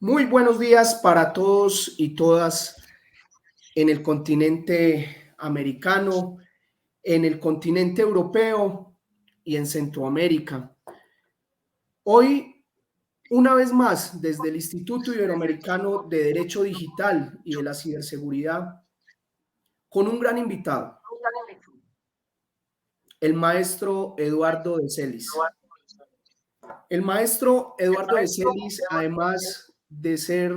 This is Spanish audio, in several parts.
Muy buenos días para todos y todas en el continente americano, en el continente europeo y en Centroamérica. Hoy, una vez más, desde el Instituto Iberoamericano de Derecho Digital y de la Ciberseguridad, con un gran invitado, el maestro Eduardo de Celis. El maestro Eduardo de Celis, además de ser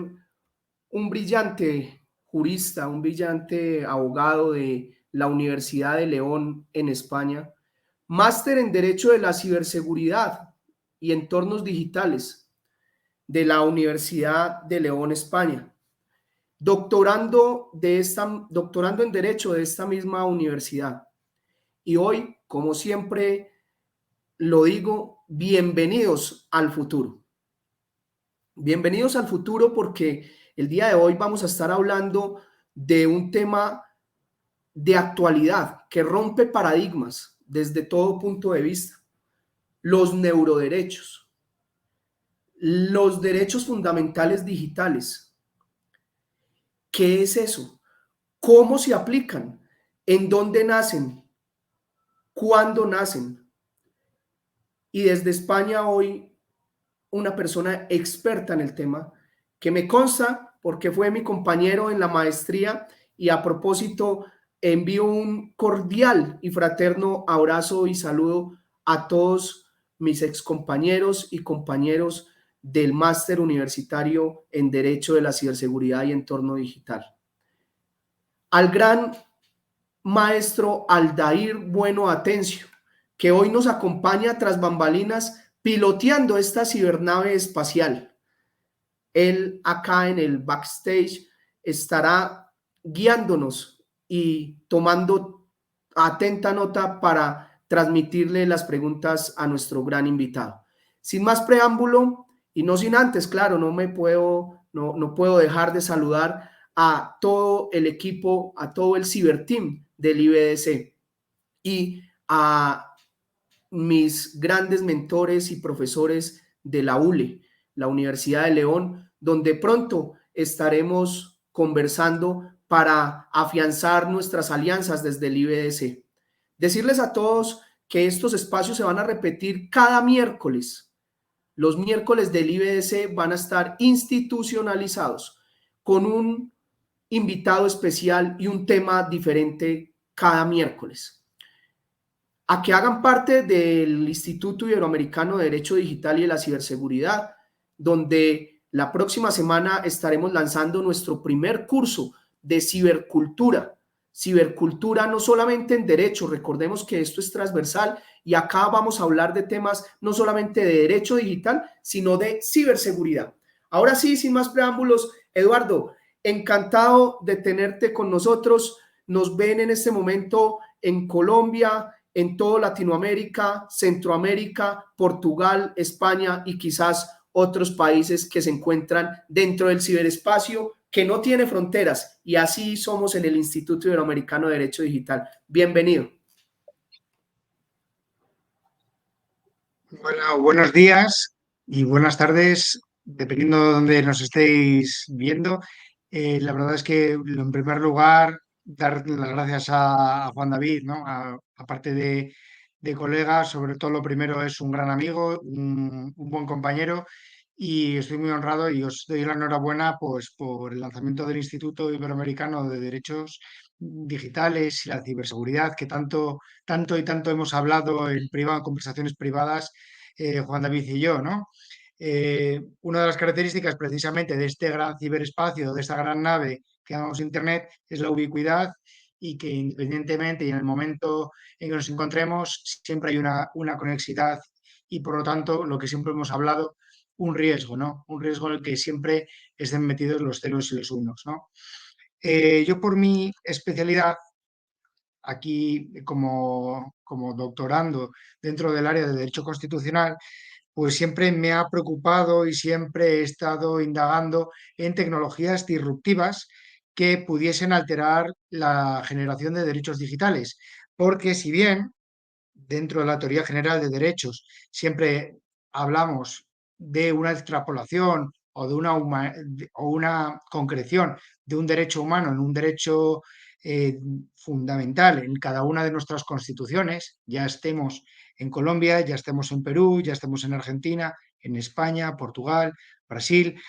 un brillante jurista, un brillante abogado de la Universidad de León en España, máster en Derecho de la Ciberseguridad y Entornos Digitales de la Universidad de León, España, doctorando en Derecho de esta misma universidad. Y hoy, como siempre lo digo, bienvenidos al futuro. Bienvenidos al futuro porque el día de hoy vamos a estar hablando de un tema de actualidad que rompe paradigmas desde todo punto de vista. Los neuroderechos, los derechos fundamentales digitales. ¿Qué es eso? ¿Cómo se aplican? ¿En dónde nacen? ¿Cuándo nacen? Y desde España hoy una persona experta en el tema que me consta porque fue mi compañero en la maestría y a propósito envío un cordial y fraterno abrazo y saludo a todos mis excompañeros y compañeros del máster universitario en Derecho de la Ciberseguridad y Entorno Digital. Al gran maestro Aldair Bueno Atencio, que hoy nos acompaña tras bambalinas piloteando esta cibernave espacial. Él acá en el backstage estará guiándonos y tomando atenta nota para transmitirle las preguntas a nuestro gran invitado. Sin más preámbulo y no sin antes, claro, no puedo dejar de saludar a todo el equipo, a todo el ciberteam del IBDC y a mis grandes mentores y profesores de la ULE, la Universidad de León, donde pronto estaremos conversando para afianzar nuestras alianzas desde el IBDC. Decirles a todos que estos espacios se van a repetir cada miércoles. Los miércoles del IBDC van a estar institucionalizados con un invitado especial y un tema diferente cada miércoles. A que hagan parte del Instituto Iberoamericano de Derecho Digital y de la Ciberseguridad, donde la próxima semana estaremos lanzando nuestro primer curso de cibercultura. Cibercultura no solamente en derecho, recordemos que esto es transversal y acá vamos a hablar de temas no solamente de derecho digital, sino de ciberseguridad. Ahora sí, sin más preámbulos, Eduardo, encantado de tenerte con nosotros. Nos ven en este momento en Colombia, en toda Latinoamérica, Centroamérica, Portugal, España y quizás otros países que se encuentran dentro del ciberespacio que no tiene fronteras, y así somos en el Instituto Iberoamericano de Derecho Digital. Bienvenido. Bueno, buenos días y buenas tardes, dependiendo de dónde nos estéis viendo. La verdad es que, en primer lugar, dar las gracias a Juan David, ¿no? Aparte de colega, sobre todo lo primero es un gran amigo, un buen compañero, y estoy muy honrado y os doy la enhorabuena pues, por el lanzamiento del Instituto Iberoamericano de Derechos Digitales y la ciberseguridad, que tanto y tanto hemos hablado en privado, en conversaciones privadas, Juan David y yo, ¿no? Una de las características precisamente de este gran ciberespacio, de esta gran nave que llamamos Internet, es la ubicuidad y que independientemente y en el momento en que nos encontremos, siempre hay una conexidad y por lo tanto, lo que siempre hemos hablado, un riesgo, ¿no? Un riesgo en el que siempre estén metidos los ceros y los unos, ¿no? Yo por mi especialidad aquí como doctorando dentro del área de Derecho Constitucional, pues siempre me ha preocupado y siempre he estado indagando en tecnologías disruptivas que pudiesen alterar la generación de derechos digitales. Porque si bien dentro de la teoría general de derechos siempre hablamos de una extrapolación o o una concreción de un derecho humano en un derecho fundamental en cada una de nuestras constituciones, ya estemos en Colombia, ya estemos en Perú, ya estemos en Argentina, en España, Portugal, Brasil,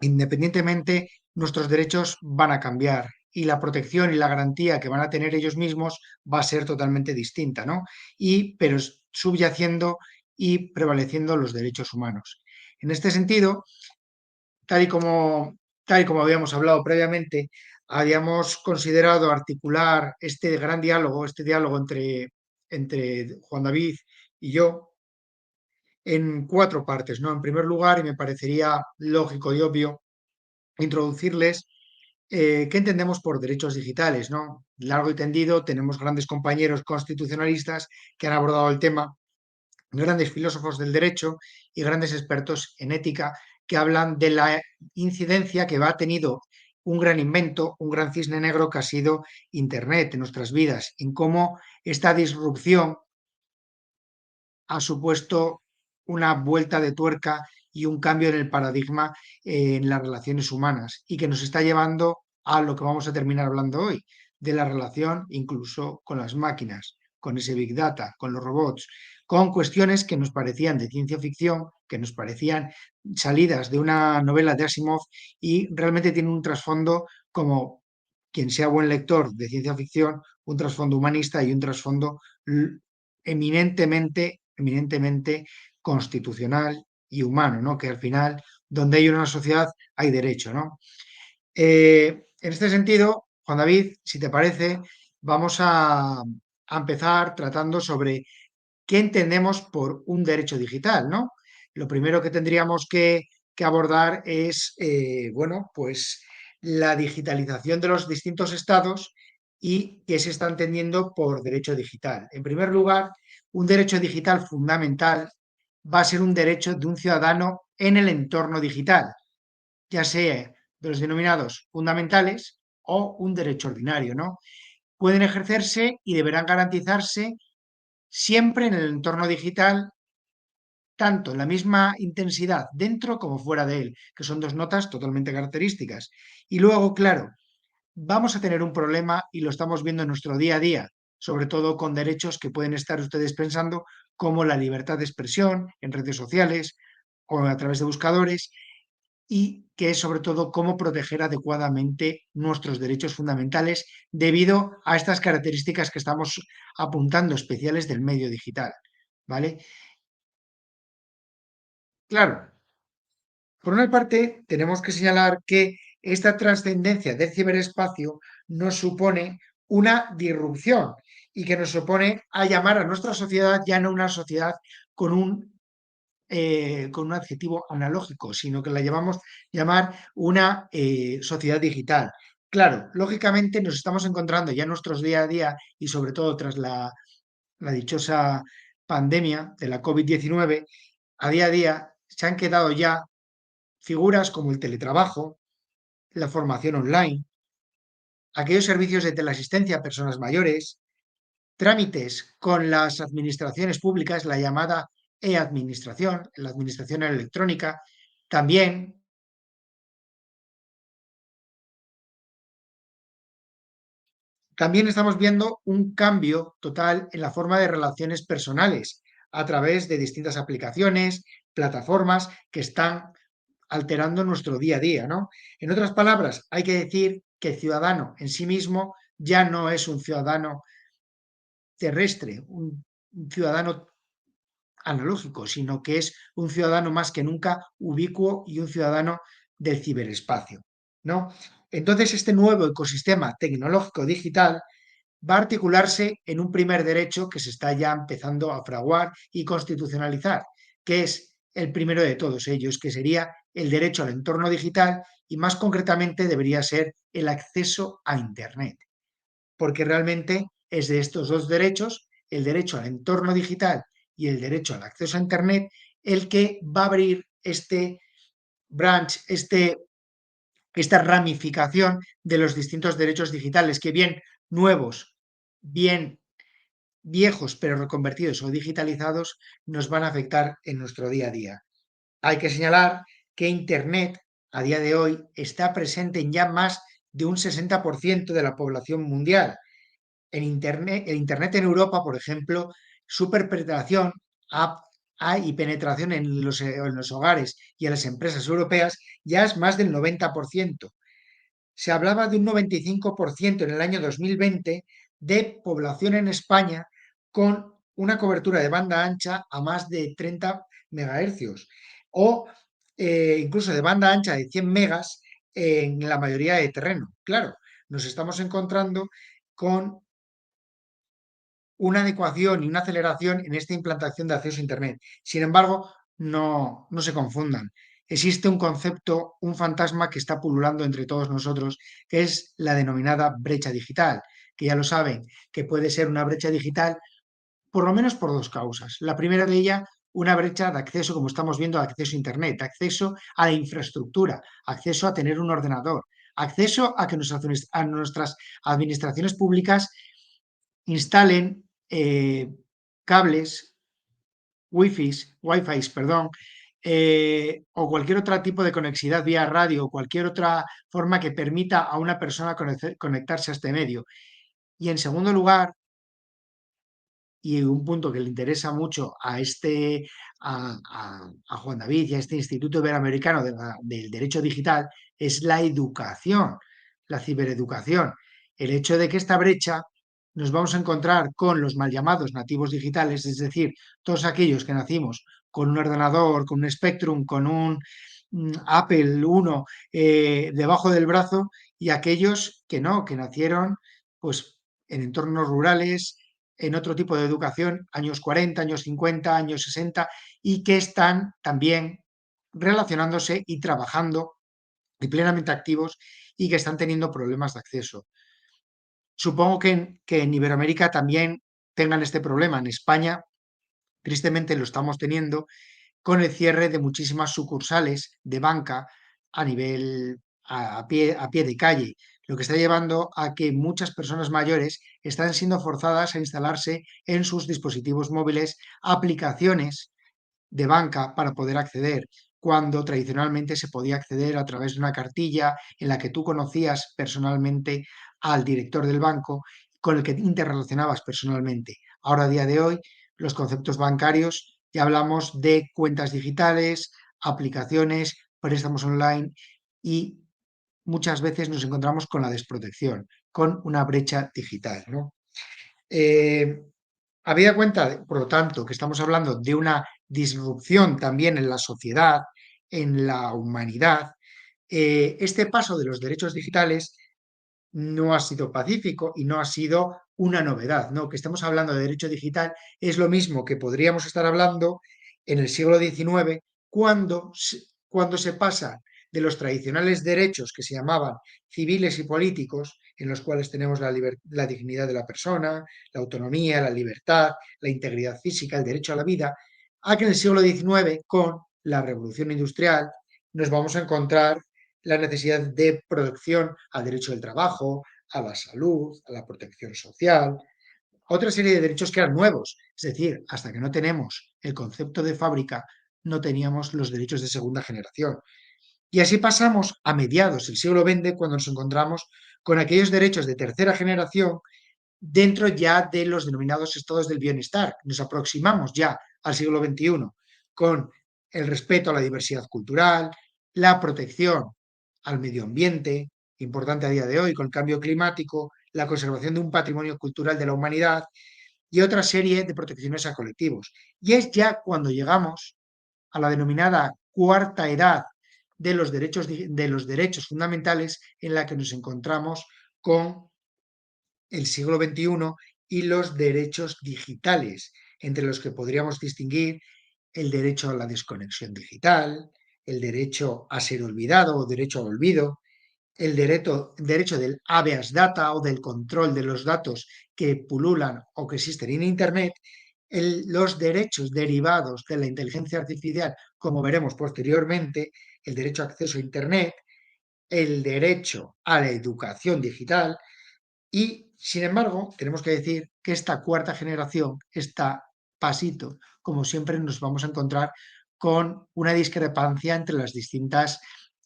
independientemente, nuestros derechos van a cambiar y la protección y la garantía que van a tener ellos mismos va a ser totalmente distinta, ¿no? Pero subyaciendo y prevaleciendo los derechos humanos. En este sentido, tal y como, tal y como habíamos hablado previamente, habíamos considerado articular este diálogo entre Juan David y yo, en cuatro partes, ¿no? En primer lugar, y me parecería lógico y obvio, introducirles qué entendemos por derechos digitales, ¿no? Largo y tendido, tenemos grandes compañeros constitucionalistas que han abordado el tema, grandes filósofos del derecho y grandes expertos en ética que hablan de la incidencia que ha tenido un gran invento, un gran cisne negro que ha sido Internet en nuestras vidas, en cómo esta disrupción ha supuesto una vuelta de tuerca y un cambio en el paradigma en las relaciones humanas y que nos está llevando a lo que vamos a terminar hablando hoy, de la relación incluso con las máquinas, con ese Big Data, con los robots, con cuestiones que nos parecían de ciencia ficción, que nos parecían salidas de una novela de Asimov y realmente tienen un trasfondo como quien sea buen lector de ciencia ficción, un trasfondo humanista y un trasfondo eminentemente constitucional y humano, ¿no? Que al final, donde hay una sociedad, hay derecho, ¿no? En este sentido, Juan David, si te parece, vamos a empezar tratando sobre qué entendemos por un derecho digital, ¿no? Lo primero que tendríamos que abordar es, bueno, pues la digitalización de los distintos estados y qué se está entendiendo por derecho digital. En primer lugar, un derecho digital fundamental va a ser un derecho de un ciudadano en el entorno digital, ya sea de los denominados fundamentales o un derecho ordinario, ¿no? Pueden ejercerse y deberán garantizarse siempre en el entorno digital, tanto en la misma intensidad dentro como fuera de él, que son dos notas totalmente características. Y luego, claro, vamos a tener un problema y lo estamos viendo en nuestro día a día, sobre todo con derechos que pueden estar ustedes pensando, como la libertad de expresión en redes sociales o a través de buscadores, y que es sobre todo cómo proteger adecuadamente nuestros derechos fundamentales debido a estas características que estamos apuntando especiales del medio digital. ¿Vale? Claro, por una parte, tenemos que señalar que esta trascendencia del ciberespacio nos supone una disrupción y que nos supone a llamar a nuestra sociedad ya no una sociedad con con un adjetivo analógico, sino que la llamar una sociedad digital. Claro, lógicamente nos estamos encontrando ya en nuestros día a día y sobre todo tras la dichosa pandemia de la COVID-19, a día se han quedado ya figuras como el teletrabajo, la formación online, aquellos servicios de teleasistencia a personas mayores, trámites con las administraciones públicas, la llamada e-administración, la administración electrónica, también, también estamos viendo un cambio total en la forma de relaciones personales a través de distintas aplicaciones, plataformas que están alterando nuestro día a día, ¿no? En otras palabras, hay que decir que el ciudadano en sí mismo ya no es un ciudadano terrestre, un ciudadano analógico, sino que es un ciudadano más que nunca ubicuo y un ciudadano del ciberespacio, ¿no? Entonces, este nuevo ecosistema tecnológico digital va a articularse en un primer derecho que se está ya empezando a fraguar y constitucionalizar, que es el primero de todos ellos, que sería el derecho al entorno digital y más concretamente debería ser el acceso a Internet, porque realmente es de estos dos derechos, el derecho al entorno digital y el derecho al acceso a Internet, el que va a abrir este branch, esta ramificación de los distintos derechos digitales que bien nuevos, bien viejos pero reconvertidos o digitalizados nos van a afectar en nuestro día a día. Hay que señalar que Internet a día de hoy está presente en ya más de un 60% de la población mundial. El Internet en Europa, por ejemplo, su penetración y penetración en los hogares y en las empresas europeas ya es más del 90%. Se hablaba de un 95% en el año 2020 de población en España con una cobertura de banda ancha a más de 30 megahercios o incluso de banda ancha de 100 megas en la mayoría de terreno. Claro, nos estamos encontrando con una adecuación y una aceleración en esta implantación de acceso a Internet. Sin embargo, no se confundan. Existe un concepto, un fantasma que está pululando entre todos nosotros, que es la denominada brecha digital, que ya lo saben, que puede ser una brecha digital por lo menos por dos causas. La primera de ellas, una brecha de acceso, como estamos viendo, de acceso a Internet, acceso a la infraestructura, acceso a tener un ordenador, acceso a que nuestras administraciones públicas instalen cables, wifi, perdón, o cualquier otro tipo de conexidad vía radio o cualquier otra forma que permita a una persona conectarse a este medio. Y en segundo lugar, y un punto que le interesa mucho a Juan David y a este Instituto Iberoamericano del Derecho Digital, es la educación, la cibereducación. El hecho de que esta brecha nos vamos a encontrar con los mal llamados nativos digitales, es decir, todos aquellos que nacimos con un ordenador, con un Spectrum, con un Apple I debajo del brazo, y aquellos que no, que nacieron pues en entornos rurales, en otro tipo de educación, años 40, años 50, años 60, y que están también relacionándose y trabajando y plenamente activos y que están teniendo problemas de acceso. Supongo que en Iberoamérica también tengan este problema. En España, tristemente, lo estamos teniendo con el cierre de muchísimas sucursales de banca a nivel a pie de calle, lo que está llevando a que muchas personas mayores están siendo forzadas a instalarse en sus dispositivos móviles aplicaciones de banca para poder acceder, cuando tradicionalmente se podía acceder a través de una cartilla en la que tú conocías personalmente al director del banco con el que interrelacionabas personalmente. Ahora, a día de hoy, los conceptos bancarios ya hablamos de cuentas digitales, aplicaciones, préstamos online y muchas veces nos encontramos con la desprotección, con una brecha digital, ¿no? Eh, Habida cuenta, por lo tanto, que estamos hablando de una disrupción también en la sociedad, en la humanidad, este paso de los derechos digitales no ha sido pacífico y no ha sido una novedad, ¿no? Que estemos hablando de derecho digital es lo mismo que podríamos estar hablando en el siglo XIX cuando se pasa de los tradicionales derechos que se llamaban civiles y políticos, en los cuales tenemos la dignidad de la persona, la autonomía, la libertad, la integridad física, el derecho a la vida, a que en el siglo XIX, con la revolución industrial, nos vamos a encontrar la necesidad de protección al derecho del trabajo, a la salud, a la protección social, a otra serie de derechos que eran nuevos. Es decir, hasta que no tenemos el concepto de fábrica, no teníamos los derechos de segunda generación. Y así pasamos a mediados del siglo XX, cuando nos encontramos con aquellos derechos de tercera generación dentro ya de los denominados estados del bienestar. Nos aproximamos ya al siglo XXI con el respeto a la diversidad cultural, la protección al medio ambiente, importante a día de hoy con el cambio climático, la conservación de un patrimonio cultural de la humanidad y otra serie de protecciones a colectivos. Y es ya cuando llegamos a la denominada cuarta edad de los derechos fundamentales, en la que nos encontramos con el siglo XXI y los derechos digitales, entre los que podríamos distinguir el derecho a la desconexión digital, el derecho a ser olvidado o derecho al olvido, el derecho del habeas data o del control de los datos que pululan o que existen en Internet, los derechos derivados de la inteligencia artificial, como veremos posteriormente, el derecho a acceso a Internet, el derecho a la educación digital y, sin embargo, tenemos que decir que esta cuarta generación, está pasito, como siempre nos vamos a encontrar con una discrepancia entre las distintas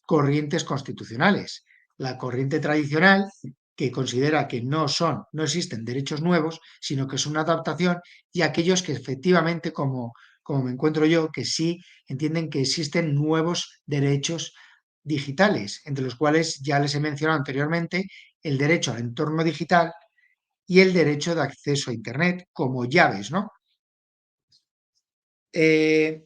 corrientes constitucionales. La corriente tradicional, que considera que no existen derechos nuevos, sino que es una adaptación, y aquellos que efectivamente, como me encuentro yo, que sí entienden que existen nuevos derechos digitales, entre los cuales ya les he mencionado anteriormente el derecho al entorno digital y el derecho de acceso a Internet como llaves, ¿no? Eh,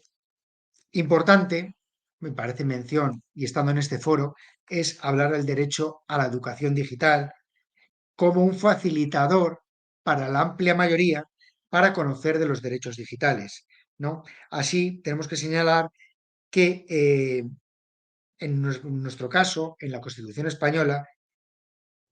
Importante, me parece mención, y estando en este foro, es hablar del derecho a la educación digital como un facilitador para la amplia mayoría para conocer de los derechos digitales, ¿no? Así, tenemos que señalar que en nuestro caso, en la Constitución española,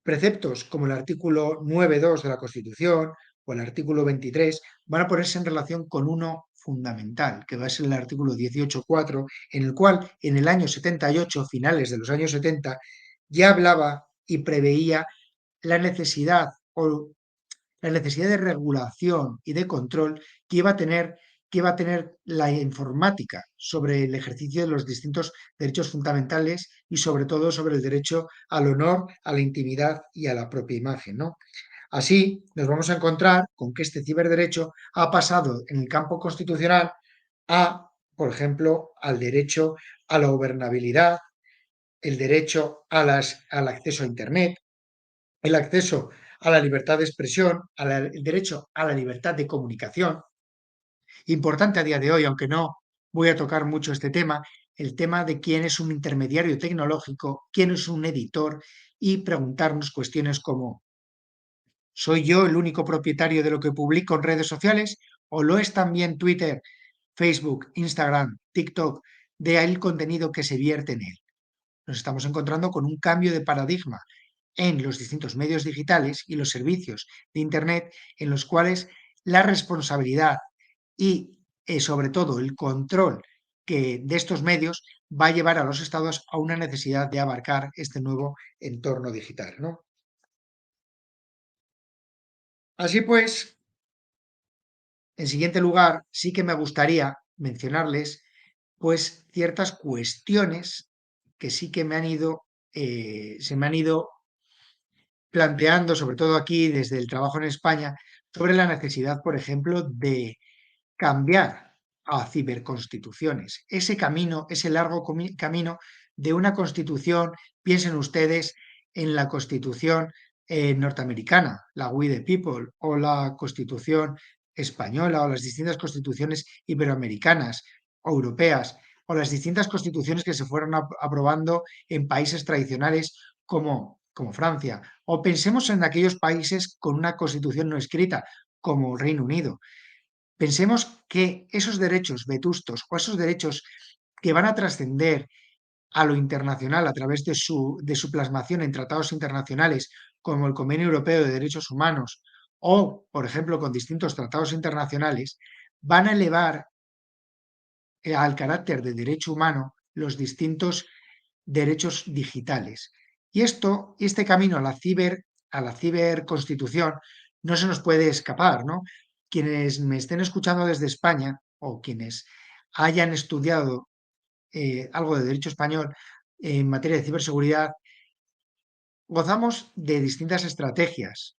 preceptos como el artículo 9.2 de la Constitución o el artículo 23 van a ponerse en relación con uno fundamental, que va a ser el artículo 18.4, en el cual en el año 78, finales de los años 70, ya hablaba y preveía la necesidad o la necesidad de regulación y de control que iba a tener la informática sobre el ejercicio de los distintos derechos fundamentales y sobre todo sobre el derecho al honor, a la intimidad y a la propia imagen, ¿no? Así nos vamos a encontrar con que este ciberderecho ha pasado en el campo constitucional a, por ejemplo, al derecho a la gobernabilidad, el derecho al acceso a Internet, el acceso a la libertad de expresión, el derecho a la libertad de comunicación. Importante a día de hoy, aunque no voy a tocar mucho este tema, el tema de quién es un intermediario tecnológico, quién es un editor y preguntarnos cuestiones como ¿soy yo el único propietario de lo que publico en redes sociales o lo es también Twitter, Facebook, Instagram, TikTok, de el contenido que se vierte en él? Nos estamos encontrando con un cambio de paradigma en los distintos medios digitales y los servicios de Internet en los cuales la responsabilidad y sobre todo el control de estos medios va a llevar a los estados a una necesidad de abarcar este nuevo entorno digital, ¿no? Así pues, en siguiente lugar, sí que me gustaría mencionarles pues ciertas cuestiones que sí que se me han ido planteando, sobre todo aquí desde el trabajo en España, sobre la necesidad, por ejemplo, de cambiar a ciberconstituciones. Ese camino, ese largo camino de una constitución, piensen ustedes en la constitución norteamericana, la We the People, o la constitución española, o las distintas constituciones iberoamericanas, o europeas, o las distintas constituciones que se fueron aprobando en países tradicionales como Francia. O pensemos en aquellos países con una constitución no escrita, como el Reino Unido. Pensemos que esos derechos vetustos o esos derechos que van a trascender a lo internacional a través de su plasmación en tratados internacionales como el Convenio Europeo de Derechos Humanos o, por ejemplo, con distintos tratados internacionales, van a elevar al carácter de derecho humano los distintos derechos digitales. Y este camino a la ciberconstitución no se nos puede escapar, ¿no? Quienes me estén escuchando desde España o quienes hayan estudiado algo de derecho español en materia de ciberseguridad, gozamos de distintas estrategias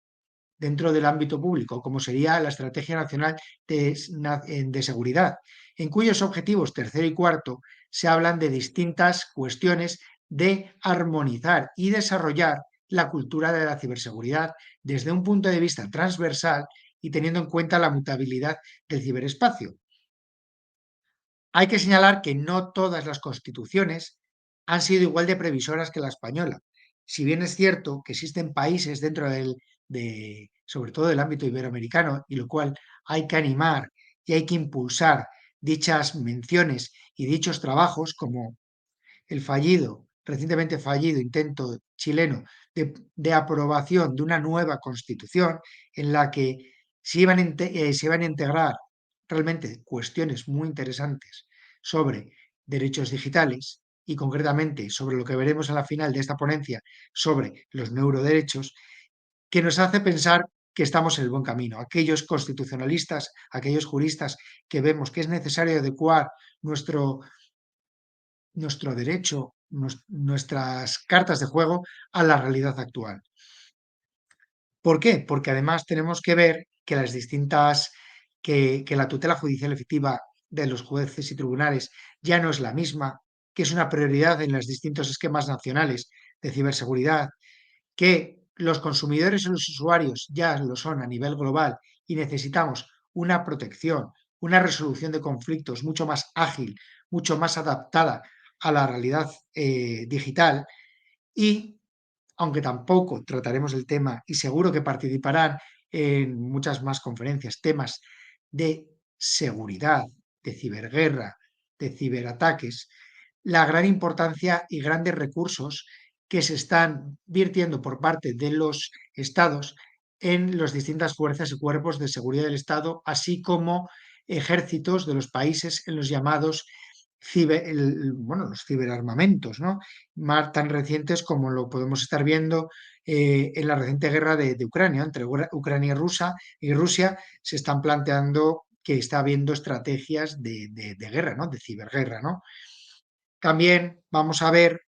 dentro del ámbito público, como sería la Estrategia Nacional de Seguridad, en cuyos objetivos tercero y cuarto se hablan de distintas cuestiones de armonizar y desarrollar la cultura de la ciberseguridad desde un punto de vista transversal y teniendo en cuenta la mutabilidad del ciberespacio. Hay que señalar que no todas las constituciones han sido igual de previsoras que la española. Si bien es cierto que existen países dentro sobre todo del ámbito iberoamericano, y lo cual hay que animar y hay que impulsar dichas menciones y dichos trabajos, como el recientemente fallido intento chileno de aprobación de una nueva constitución en la que se iban a integrar realmente cuestiones muy interesantes sobre derechos digitales y concretamente sobre lo que veremos a la final de esta ponencia sobre los neuroderechos, que nos hace pensar que estamos en el buen camino. Aquellos constitucionalistas, aquellos juristas que vemos que es necesario adecuar nuestro derecho, nuestras cartas de juego a la realidad actual. ¿Por qué? Porque además tenemos que ver que que la tutela judicial efectiva de los jueces y tribunales ya no es la misma, que es una prioridad en los distintos esquemas nacionales de ciberseguridad, que los consumidores y los usuarios ya lo son a nivel global y necesitamos una protección, una resolución de conflictos mucho más ágil, mucho más adaptada a la realidad digital. Y aunque tampoco trataremos el tema y seguro que participarán en muchas más conferencias, temas de seguridad, de ciberguerra, de ciberataques, la gran importancia y grandes recursos que se están virtiendo por parte de los estados en las distintas fuerzas y cuerpos de seguridad del Estado, así como ejércitos de los países en los llamados los ciberarmamentos, ¿no? Más tan recientes como lo podemos estar viendo en la reciente guerra de Ucrania, entre Ucrania y Rusia, se están planteando que está habiendo estrategias de guerra, ¿no? De ciberguerra, ¿no? También vamos a ver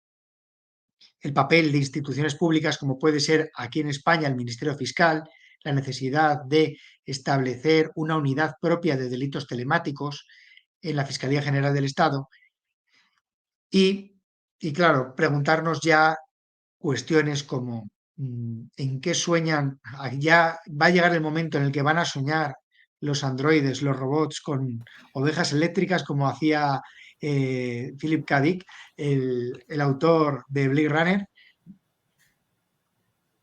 el papel de instituciones públicas, como puede ser aquí en España el Ministerio Fiscal, la necesidad de establecer una unidad propia de delitos telemáticos en la Fiscalía General del Estado y, claro, preguntarnos ya cuestiones como en qué sueñan, ya va a llegar el momento en el que van a soñar los androides, los robots con ovejas eléctricas como hacía Philip K. Dick, el autor de Blade Runner.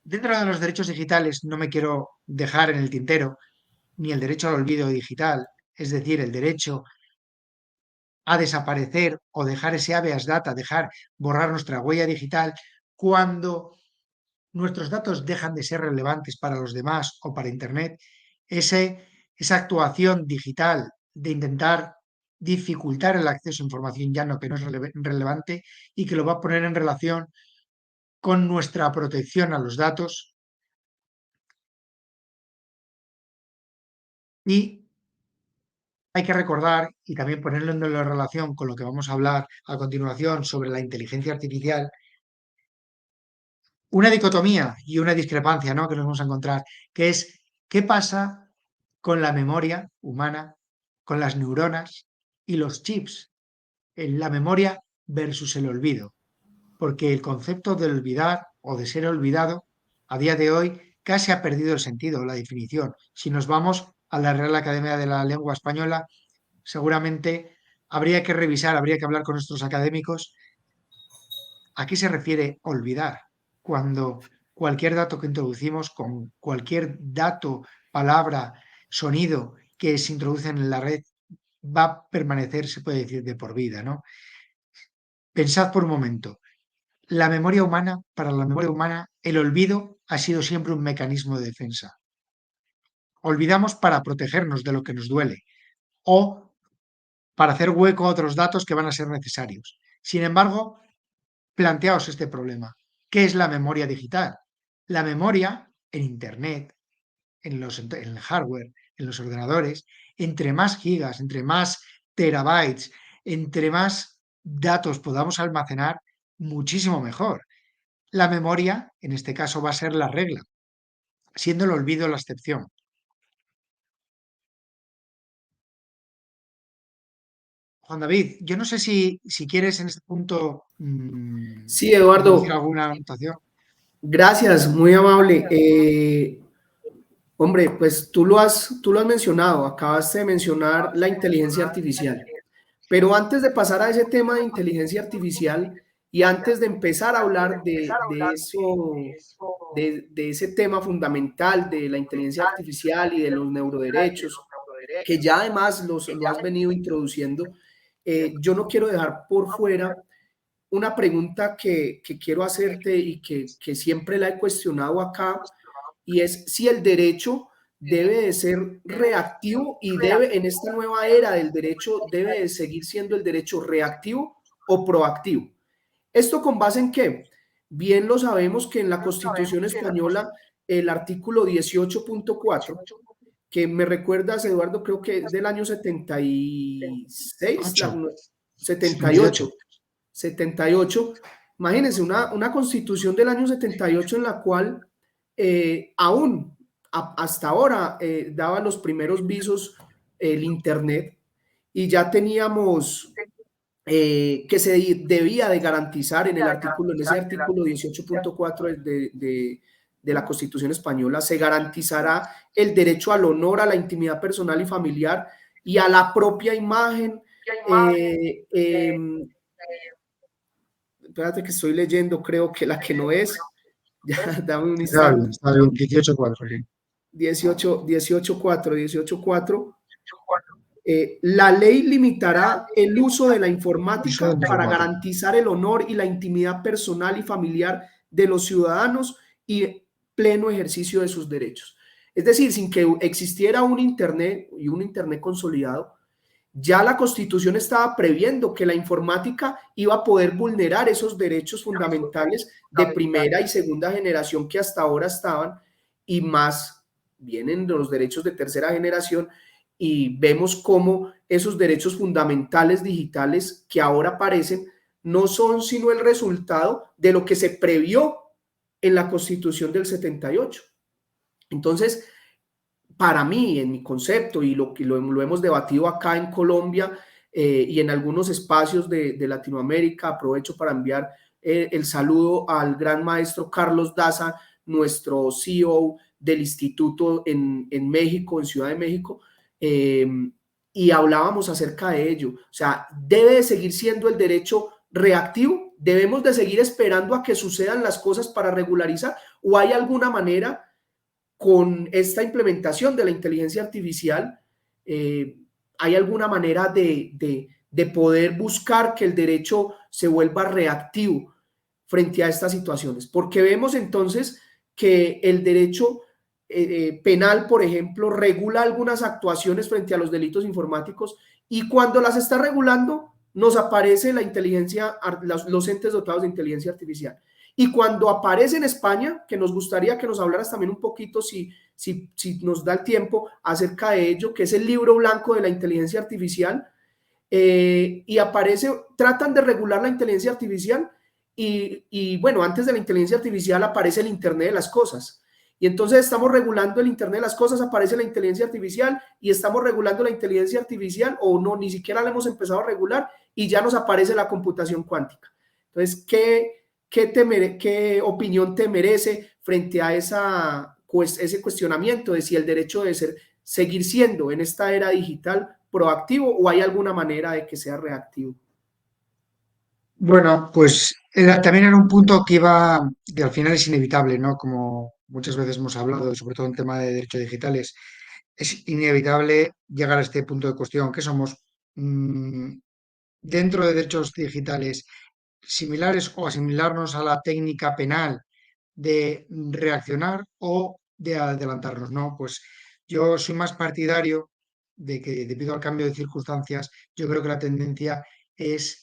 Dentro de los derechos digitales no me quiero dejar en el tintero ni el derecho al olvido digital, es decir, el derecho a desaparecer o dejar ese habeas data, dejar borrar nuestra huella digital cuando nuestros datos dejan de ser relevantes para los demás o para Internet, esa actuación digital de intentar dificultar el acceso a información ya no que no es relevante y que lo va a poner en relación con nuestra protección a los datos y hay que recordar y también ponerlo en relación con lo que vamos a hablar a continuación sobre la inteligencia artificial, una dicotomía y una discrepancia, ¿no? Que nos vamos a encontrar, que es qué pasa con la memoria humana, con las neuronas y los chips, en la memoria versus el olvido, porque el concepto de olvidar o de ser olvidado a día de hoy casi ha perdido el sentido, la definición. Si nos vamos a la Real Academia de la Lengua Española, seguramente habría que revisar, habría que hablar con nuestros académicos a qué se refiere olvidar cuando cualquier dato que introducimos, con cualquier dato, palabra, sonido que se introducen en la red va a permanecer, se puede decir, de por vida, ¿no? Pensad por un momento, para la memoria humana, el olvido ha sido siempre un mecanismo de defensa. Olvidamos para protegernos de lo que nos duele o para hacer hueco a otros datos que van a ser necesarios. Sin embargo, planteaos este problema. ¿Qué es la memoria digital? La memoria en Internet, en el hardware, en los ordenadores, entre más gigas, entre más terabytes, entre más datos podamos almacenar, muchísimo mejor. La memoria, en este caso, va a ser la regla, siendo el olvido la excepción. Juan David, yo no sé si quieres en este punto Sí, introducir Eduardo, alguna anotación. gracias, muy amable. Hombre, pues tú lo has mencionado, acabaste de mencionar la inteligencia artificial. Pero antes de pasar a ese tema de inteligencia artificial y antes de empezar a hablar de eso, de ese tema fundamental de la inteligencia artificial y de los neuroderechos, que ya además lo has venido introduciendo, yo no quiero dejar por fuera una pregunta que quiero hacerte y que siempre la he cuestionado acá, y es si el derecho debe de ser reactivo y debe, en esta nueva era del derecho, debe de seguir siendo el derecho reactivo o proactivo. ¿Esto con base en qué? Bien lo sabemos que en la Constitución española el artículo 18.4, que me recuerdas, Eduardo, creo que es del año 76, 8, 78. 78, 78. Imagínense, una constitución del año 78 en la cual aún hasta ahora daba los primeros visos el Internet, y ya teníamos que se debía de garantizar en ese artículo 18.4 de la Constitución Española, se garantizará el derecho al honor, a la intimidad personal y familiar y a la propia imagen. Espérate que estoy leyendo, creo que la que no es. Ya, dame un instante. Está bien, 18.4, sí. 18.4. La ley limitará el uso de la informática para garantizar el honor y la intimidad personal y familiar de los ciudadanos y pleno ejercicio de sus derechos. Es decir, sin que existiera un Internet y un Internet consolidado, ya la Constitución estaba previendo que la informática iba a poder vulnerar esos derechos fundamentales de primera y segunda generación que hasta ahora estaban, y más vienen los derechos de tercera generación, y vemos cómo esos derechos fundamentales digitales que ahora aparecen no son sino el resultado de lo que se previó en la Constitución del 78. Entonces, para mí, en mi concepto, y lo que lo hemos debatido acá en Colombia y en algunos espacios de Latinoamérica, aprovecho para enviar el saludo al gran maestro Carlos Daza, nuestro CEO del instituto en México, en Ciudad de México, eh, y hablábamos acerca de ello. O sea, debe de seguir siendo el derecho reactivo, debemos de seguir esperando a que sucedan las cosas para regularizar, o hay alguna manera con esta implementación de la inteligencia artificial, hay alguna manera de poder buscar que el derecho se vuelva reactivo frente a estas situaciones, porque vemos entonces que el derecho penal, por ejemplo, regula algunas actuaciones frente a los delitos informáticos, y cuando las está regulando nos aparece la inteligencia, los entes dotados de inteligencia artificial. Y cuando aparece en España, que nos gustaría que nos hablaras también un poquito, si nos da el tiempo, acerca de ello, que es el libro blanco de la inteligencia artificial, y aparece, tratan de regular la inteligencia artificial, y bueno, antes de la inteligencia artificial aparece el Internet de las cosas. Y entonces estamos regulando el Internet de las cosas, aparece la inteligencia artificial, y estamos regulando la inteligencia artificial, o no, ni siquiera la hemos empezado a regular, y ya nos aparece la computación cuántica. Entonces, ¿qué opinión te merece frente a ese cuestionamiento de si el derecho de seguir siendo en esta era digital proactivo, o hay alguna manera de que sea reactivo? Bueno, pues también era un punto que al final es inevitable, ¿no? Como muchas veces hemos hablado, sobre todo en tema de derechos digitales, es inevitable llegar a este punto de cuestión, que somos mm, dentro de derechos digitales similares o asimilarnos a la técnica penal de reaccionar o de adelantarnos, ¿no? Pues yo soy más partidario de que debido al cambio de circunstancias, yo creo que la tendencia es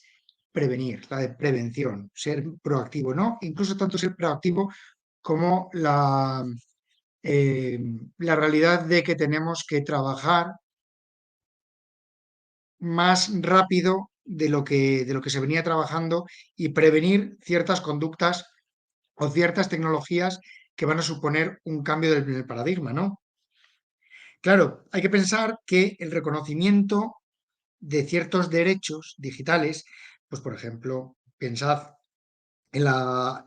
prevenir, la de prevención, ser proactivo, ¿no? Incluso tanto ser proactivo como eh, la realidad de que tenemos que trabajar más rápido de lo que se venía trabajando y prevenir ciertas conductas o ciertas tecnologías que van a suponer un cambio del paradigma, ¿no? Claro, hay que pensar que el reconocimiento de ciertos derechos digitales, pues por ejemplo, pensad en la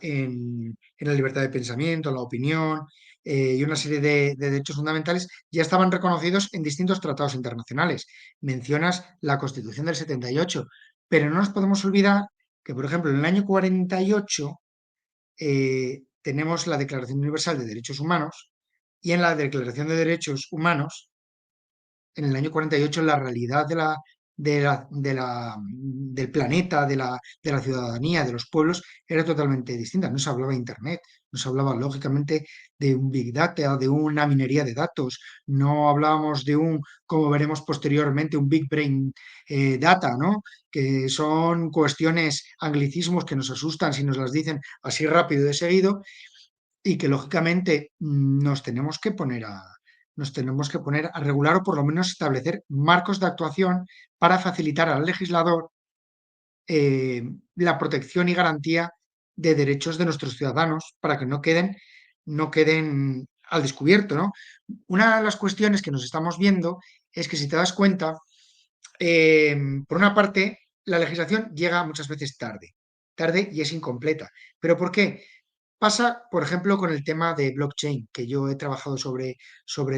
libertad de pensamiento, la opinión y una serie de derechos fundamentales, ya estaban reconocidos en distintos tratados internacionales. Mencionas la Constitución del 78, pero no nos podemos olvidar que, por ejemplo, en el año 48 tenemos la Declaración Universal de Derechos Humanos, y en la Declaración de Derechos Humanos, en el año 48, la realidad del planeta, de la ciudadanía, de los pueblos, era totalmente distinta. No se hablaba de Internet, no se hablaba lógicamente de un Big Data, de una minería de datos, no hablábamos de como veremos posteriormente, un Big Brain Data, ¿no? Que son cuestiones, anglicismos que nos asustan si nos las dicen así rápido y de seguido. y que lógicamente nos tenemos que poner a regular o por lo menos establecer marcos de actuación para facilitar al legislador eh, la protección y garantía de derechos de nuestros ciudadanos para que no queden al descubierto, ¿no? Una de las cuestiones que nos estamos viendo es que si te das cuenta, por una parte, la legislación llega muchas veces tarde y es incompleta. ¿Pero por qué? Pasa, por ejemplo, con el tema de blockchain, que yo he trabajado sobre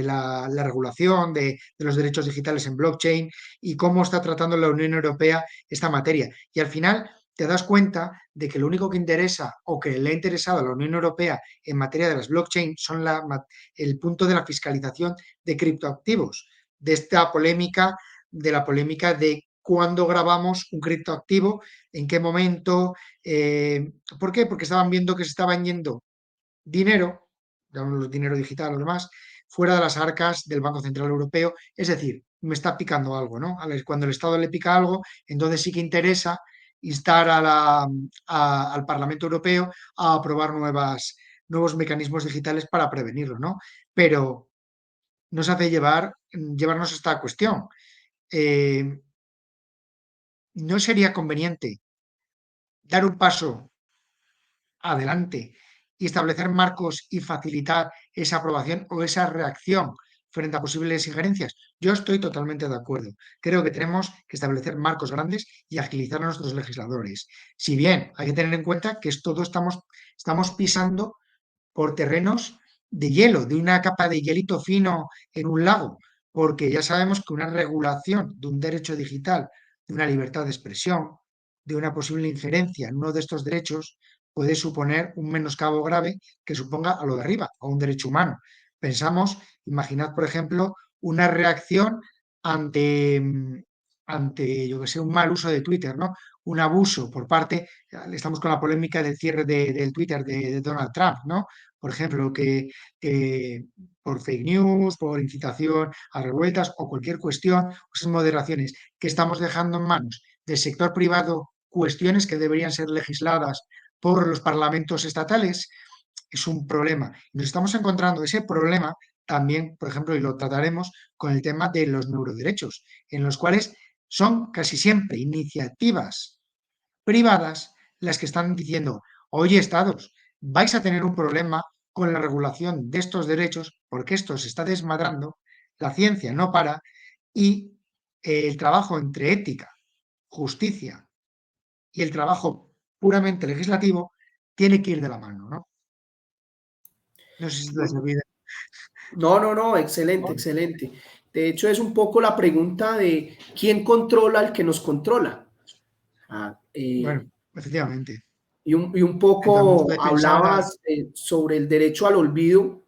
la regulación de los derechos digitales en blockchain y cómo está tratando la Unión Europea esta materia. Y al final te das cuenta de que lo único que interesa o que le ha interesado a la Unión Europea en materia de las blockchain son el punto de la fiscalización de criptoactivos, de esta polémica, de la polémica de cuándo grabamos un criptoactivo, en qué momento, ¿por qué? Porque estaban viendo que se estaban yendo dinero, digamos, dinero digital o demás, fuera de las arcas del Banco Central Europeo. Es decir, me está picando algo, ¿no? Cuando el Estado le pica algo, entonces sí que interesa instar al Parlamento Europeo a aprobar nuevos mecanismos digitales para prevenirlo, ¿no? Pero nos hace llevarnos esta cuestión. Eh, ¿No sería conveniente dar un paso adelante y establecer marcos y facilitar esa aprobación o esa reacción frente a posibles injerencias? Yo estoy totalmente de acuerdo. Creo que tenemos que establecer marcos grandes y agilizar a nuestros legisladores. Si bien hay que tener en cuenta que es todo estamos pisando por terrenos de hielo, de una capa de hielito fino en un lago, porque ya sabemos que una regulación de un derecho digital, de una libertad de expresión, de una posible injerencia en uno de estos derechos, puede suponer un menoscabo grave que suponga a lo de arriba, a un derecho humano. Pensamos, imaginad, por ejemplo, una reacción ante, yo que sé, un mal uso de Twitter, ¿no? Un abuso por parte, estamos con la polémica del cierre del Twitter de Donald Trump, ¿no? Por ejemplo, que por fake news, por incitación a revueltas o cualquier cuestión, esas moderaciones que estamos dejando en manos del sector privado, cuestiones que deberían ser legisladas por los parlamentos estatales, es un problema. Nos estamos encontrando ese problema también, por ejemplo, y lo trataremos con el tema de los neuroderechos, en los cuales son casi siempre iniciativas privadas las que están diciendo, oye, estados, vais a tener un problema con la regulación de estos derechos porque esto se está desmadrando, la ciencia no para y el trabajo entre ética, justicia y el trabajo puramente legislativo tiene que ir de la mano, ¿no? No sé si te has olvidado. No, no, no, excelente, excelente. De hecho, es un poco la pregunta de quién controla al que nos controla. Ah, Bueno, efectivamente. y un Tratamos poco de pensar, hablabas sobre el derecho al olvido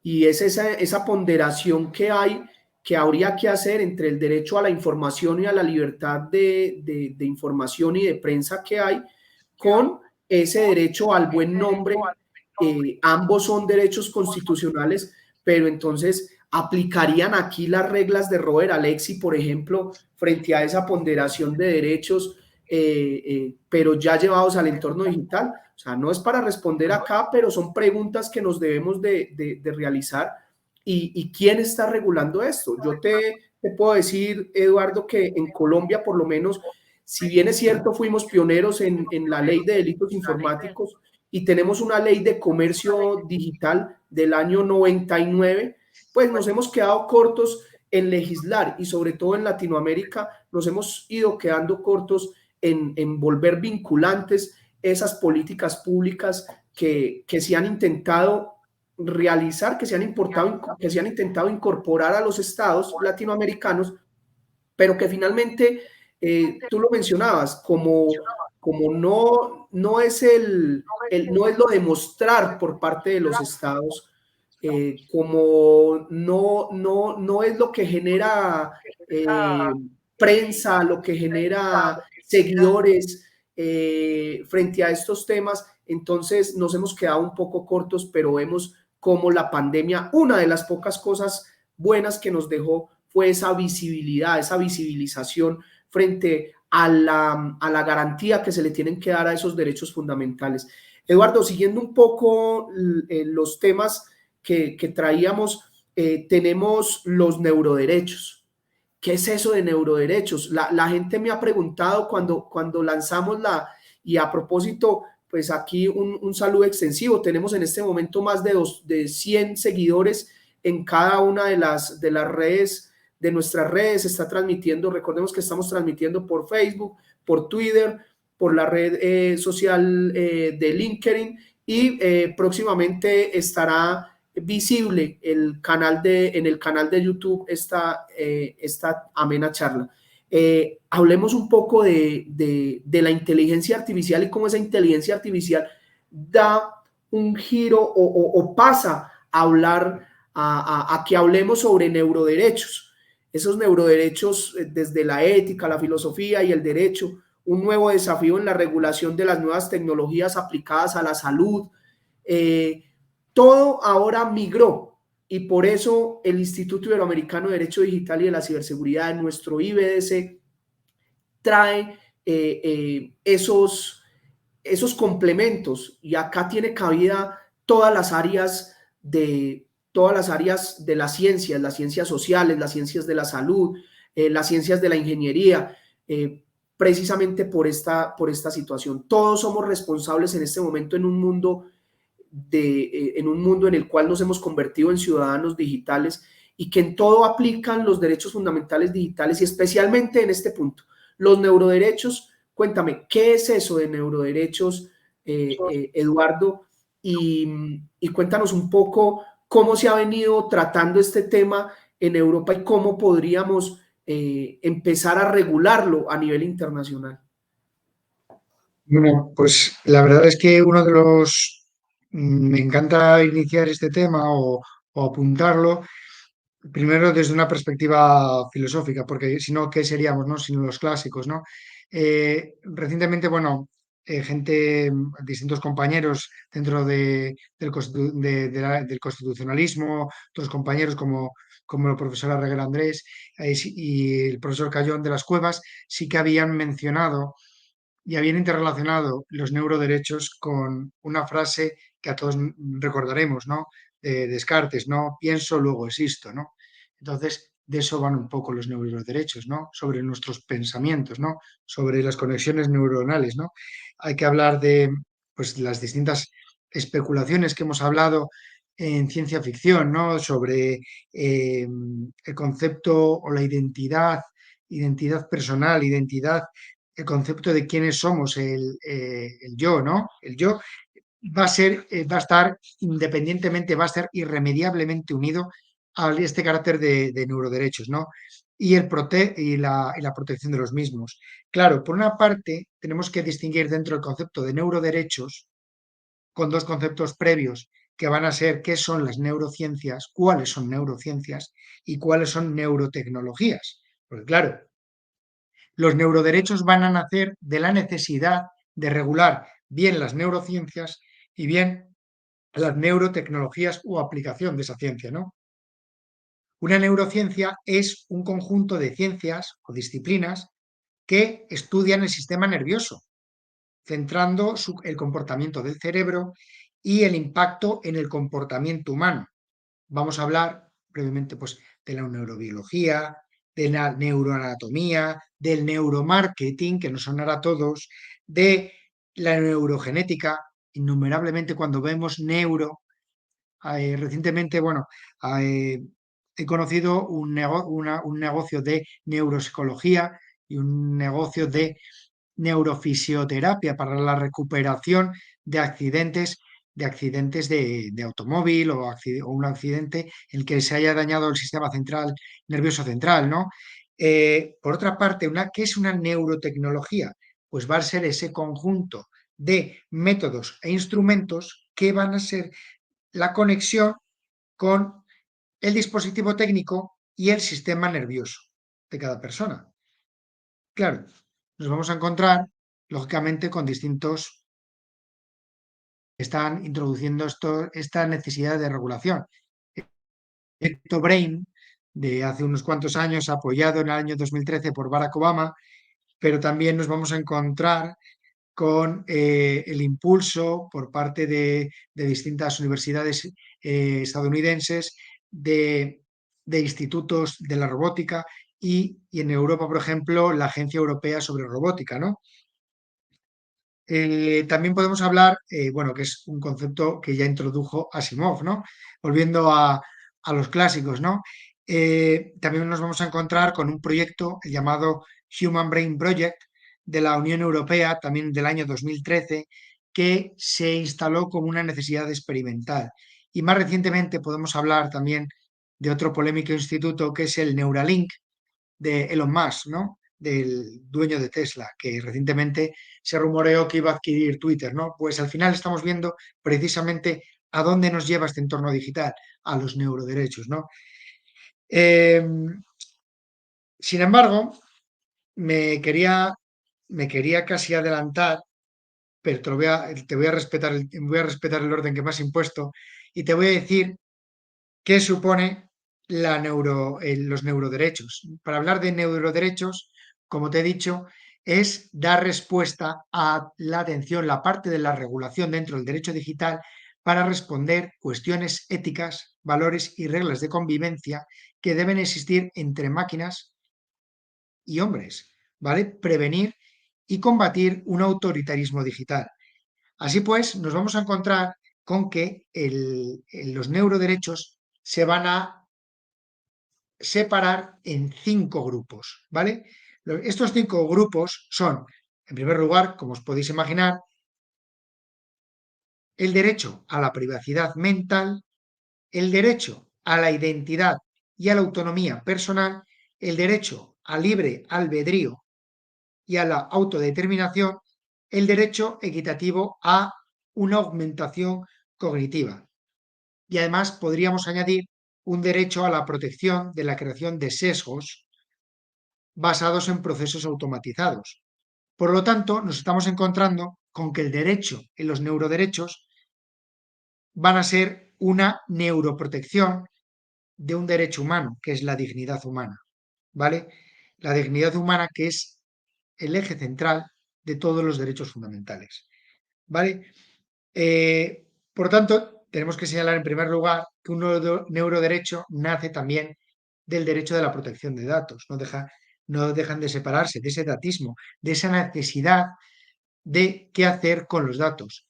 y es esa ponderación que hay, que habría que hacer entre el derecho a la información y a la libertad de información y de prensa que hay, con ese derecho al buen nombre. Ambos son derechos constitucionales, pero entonces aplicarían aquí las reglas de Robert Alexi, por ejemplo, frente a esa ponderación de derechos, pero ya llevados al entorno digital. O sea, no es para responder acá, pero son preguntas que nos debemos de realizar. ¿Y quién está regulando esto? Yo te puedo decir, Eduardo, que en Colombia, por lo menos, si bien es cierto, fuimos pioneros en la ley de delitos informáticos y tenemos una ley de comercio digital del año 99, pues nos hemos quedado cortos en legislar y sobre todo en Latinoamérica nos hemos ido quedando cortos en volver vinculantes esas políticas públicas que se han intentado realizar, que se han intentado incorporar a los estados latinoamericanos, pero que finalmente, tú lo mencionabas, como no es no es lo de mostrar por parte de los estados, como no es lo que genera prensa, lo que genera seguidores frente a estos temas, entonces nos hemos quedado un poco cortos, pero vemos como la pandemia, una de las pocas cosas buenas que nos dejó fue esa visibilidad, esa visibilización frente a la garantía que se le tienen que dar a esos derechos fundamentales. Eduardo, siguiendo un poco los temas que traíamos, tenemos los neuroderechos. ¿Qué es eso de neuroderechos? La gente me ha preguntado cuando lanzamos y a propósito, pues aquí un saludo extensivo. Tenemos en este momento más de 100 seguidores en cada una de las redes, de nuestras redes. Se está transmitiendo, recordemos que estamos transmitiendo por Facebook, por Twitter, por la red social de LinkedIn y próximamente estará visible en el canal de YouTube esta amena charla. Hablemos un poco de la inteligencia artificial y cómo esa inteligencia artificial da un giro o pasa a hablar, a que hablemos sobre neuroderechos. Esos neuroderechos desde la ética, la filosofía y el derecho, un nuevo desafío en la regulación de las nuevas tecnologías aplicadas a la salud. Eh, Todo ahora migró y por eso el Instituto Iberoamericano de Derecho Digital y de la Ciberseguridad, nuestro IBDC, trae esos complementos y acá tiene cabida todas las áreas de las ciencias sociales, las ciencias de la salud, las ciencias de la ingeniería, precisamente por esta situación. Todos somos responsables en este momento en un mundo en el cual nos hemos convertido en ciudadanos digitales y que en todo aplican los derechos fundamentales digitales y especialmente en este punto, los neuroderechos. Cuéntame, ¿qué es eso de neuroderechos, Eduardo? Y cuéntanos un poco cómo se ha venido tratando este tema en Europa y cómo podríamos empezar a regularlo a nivel internacional. Bueno, pues la verdad es que uno de los... Me encanta iniciar este tema o apuntarlo, primero desde una perspectiva filosófica, porque si no, ¿qué seríamos, no? Sin los clásicos, ¿no? Recientemente, bueno, distintos compañeros dentro del constitucionalismo, otros compañeros como el profesor Arreguer Andrés y el profesor Cayón de las Cuevas, sí que habían mencionado y habían interrelacionado los neuroderechos con una frase que a todos recordaremos, ¿no? De Descartes, ¿no? Pienso, luego existo, ¿no? Entonces, de eso van un poco los neuroderechos, ¿no? Sobre nuestros pensamientos, ¿no? Sobre las conexiones neuronales, ¿no? Hay que hablar de, pues, las distintas especulaciones que hemos hablado en ciencia ficción, ¿no? Sobre el concepto o la identidad personal, el concepto de quiénes somos, el yo, ¿no? El yo va a estar independientemente, va a estar irremediablemente unido a este carácter de neuroderechos, ¿no? Y la protección de los mismos. Claro, por una parte, tenemos que distinguir dentro del concepto de neuroderechos con dos conceptos previos que van a ser qué son las neurociencias, cuáles son neurociencias y cuáles son neurotecnologías. Porque claro, los neuroderechos van a nacer de la necesidad de regular bien las neurociencias y bien las neurotecnologías o aplicación de esa ciencia, ¿no? Una neurociencia es un conjunto de ciencias o disciplinas que estudian el sistema nervioso, centrando el comportamiento del cerebro y el impacto en el comportamiento humano. Vamos a hablar brevemente pues, de la neurobiología, de la neuroanatomía, del neuromarketing, que nos sonará a todos, de la neurogenética. Innumerablemente cuando vemos recientemente, bueno, eh, he conocido un negocio de neuropsicología y un negocio de neurofisioterapia para la recuperación de accidentes de automóvil o un accidente en el que se haya dañado el sistema central, nervioso central, ¿no? Por otra parte, ¿qué es una neurotecnología? Pues va a ser ese conjunto de métodos e instrumentos que van a ser la conexión con el dispositivo técnico y el sistema nervioso de cada persona. Claro, nos vamos a encontrar, lógicamente, con distintos que están introduciendo esta necesidad de regulación. El proyecto Brain, de hace unos cuantos años, apoyado en el año 2013 por Barack Obama, pero también nos vamos a encontrar con el impulso por parte de distintas universidades estadounidenses, de institutos de la robótica y en Europa, por ejemplo, la Agencia Europea sobre Robótica, ¿no? También podemos hablar, bueno, que es un concepto que ya introdujo Asimov, ¿no? Volviendo a los clásicos, ¿no? También nos vamos a encontrar con un proyecto llamado Human Brain Project de la Unión Europea, también del año 2013, que se instaló como una necesidad experimental. Y más recientemente podemos hablar también de otro polémico instituto que es el Neuralink de Elon Musk, ¿no? Del dueño de Tesla, que recientemente se rumoreó que iba a adquirir Twitter, ¿no? Pues al final estamos viendo precisamente a dónde nos lleva este entorno digital, a los neuroderechos, ¿no? Eh, Sin embargo, me quería, me quería casi adelantar, pero te voy a respetar voy a respetar el orden que me has impuesto y te voy a decir qué supone los neuroderechos. Para hablar de neuroderechos, como te he dicho, es dar respuesta a la atención, la parte de la regulación dentro del derecho digital para responder cuestiones éticas, valores y reglas de convivencia que deben existir entre máquinas y hombres, ¿vale? Prevenir y combatir un autoritarismo digital. Así pues, nos vamos a encontrar con que los neuroderechos se van a separar en 5 grupos, ¿vale? Estos 5 grupos son, en primer lugar, como os podéis imaginar, el derecho a la privacidad mental, el derecho a la identidad y a la autonomía personal, el derecho al libre albedrío y a la autodeterminación, el derecho equitativo a una augmentación cognitiva. Y además podríamos añadir un derecho a la protección de la creación de sesgos basados en procesos automatizados. Por lo tanto, nos estamos encontrando con que el derecho y los neuroderechos van a ser una neuroprotección de un derecho humano, que es la dignidad humana, ¿vale? La dignidad humana que es el eje central de todos los derechos fundamentales, ¿vale? Por tanto, tenemos que señalar en primer lugar que un neuroderecho nace también del derecho de la protección de datos, no dejan de separarse de ese datismo, de esa necesidad de qué hacer con los datos.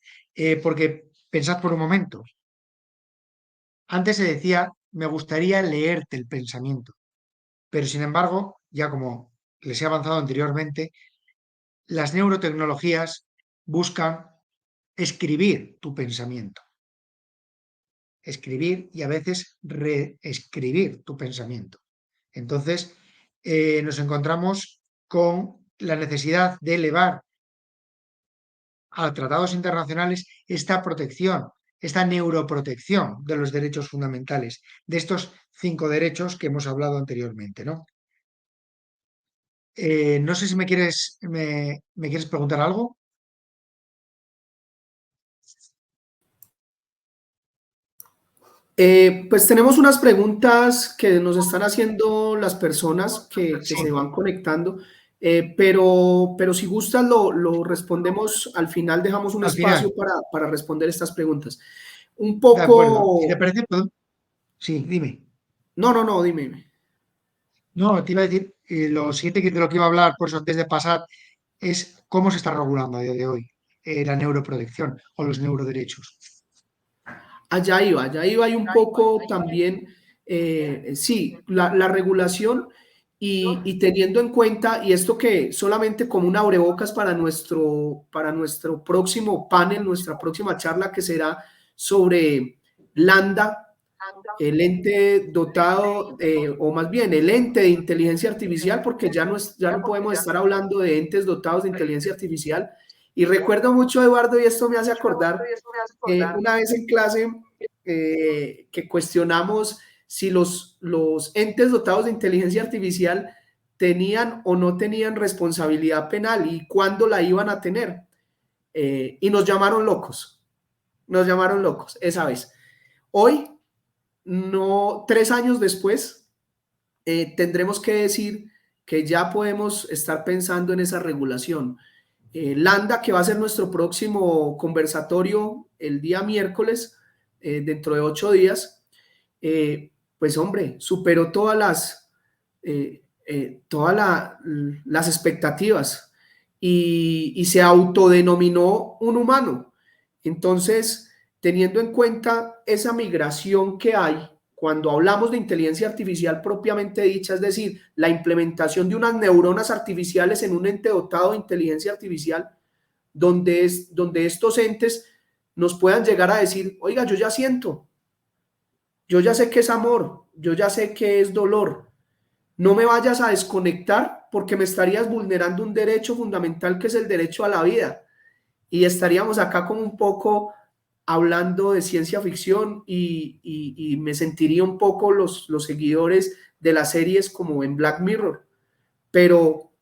Porque pensad por un momento, antes se decía, me gustaría leerte el pensamiento, pero sin embargo, ya como les he avanzado anteriormente, las neurotecnologías buscan escribir tu pensamiento, escribir y a veces reescribir tu pensamiento. Entonces, nos encontramos con la necesidad de elevar a tratados internacionales esta protección, esta neuroprotección de los derechos fundamentales, de estos 5 derechos que hemos hablado anteriormente, ¿no? No sé si me quieres preguntar algo. Pues tenemos unas preguntas que nos están haciendo las personas que Sí, se van conectando, pero si gustan lo respondemos al final, dejamos un al final, espacio para responder estas preguntas. Un de acuerdo. Si te poco, parece, sí, dime. no, no, no, dime. Dime. No, te iba a decir, lo siguiente de lo que iba a hablar, por eso antes de pasar, es cómo se está regulando a día de hoy la neuroprotección o los neuroderechos. Allá iba y un poco también, sí, la regulación y teniendo en cuenta, y esto que solamente como un abrebocas para nuestro próximo panel, nuestra próxima charla que será sobre Lambda, el ente dotado, o más bien el ente de inteligencia artificial, porque ya no podemos estar hablando de entes dotados de inteligencia artificial. Y recuerdo mucho, Eduardo, y esto me hace acordar, una vez en clase que cuestionamos si los entes dotados de inteligencia artificial tenían o no tenían responsabilidad penal y cuándo la iban a tener. Y nos llamaron locos esa vez. Hoy, no, 3 años después, tendremos que decir que ya podemos estar pensando en esa regulación. Landa, que va a ser nuestro próximo conversatorio el día miércoles, dentro de 8 días, pues hombre, superó las expectativas y se autodenominó un humano. Entonces, teniendo en cuenta esa migración que hay, cuando hablamos de inteligencia artificial propiamente dicha, es decir, la implementación de unas neuronas artificiales en un ente dotado de inteligencia artificial, donde estos entes nos puedan llegar a decir, oiga, yo ya siento, yo ya sé qué es amor, yo ya sé qué es dolor, no me vayas a desconectar porque me estarías vulnerando un derecho fundamental que es el derecho a la vida. Y estaríamos acá como un poco hablando de ciencia ficción y me sentiría un poco los seguidores de las series como en Black Mirror. Pero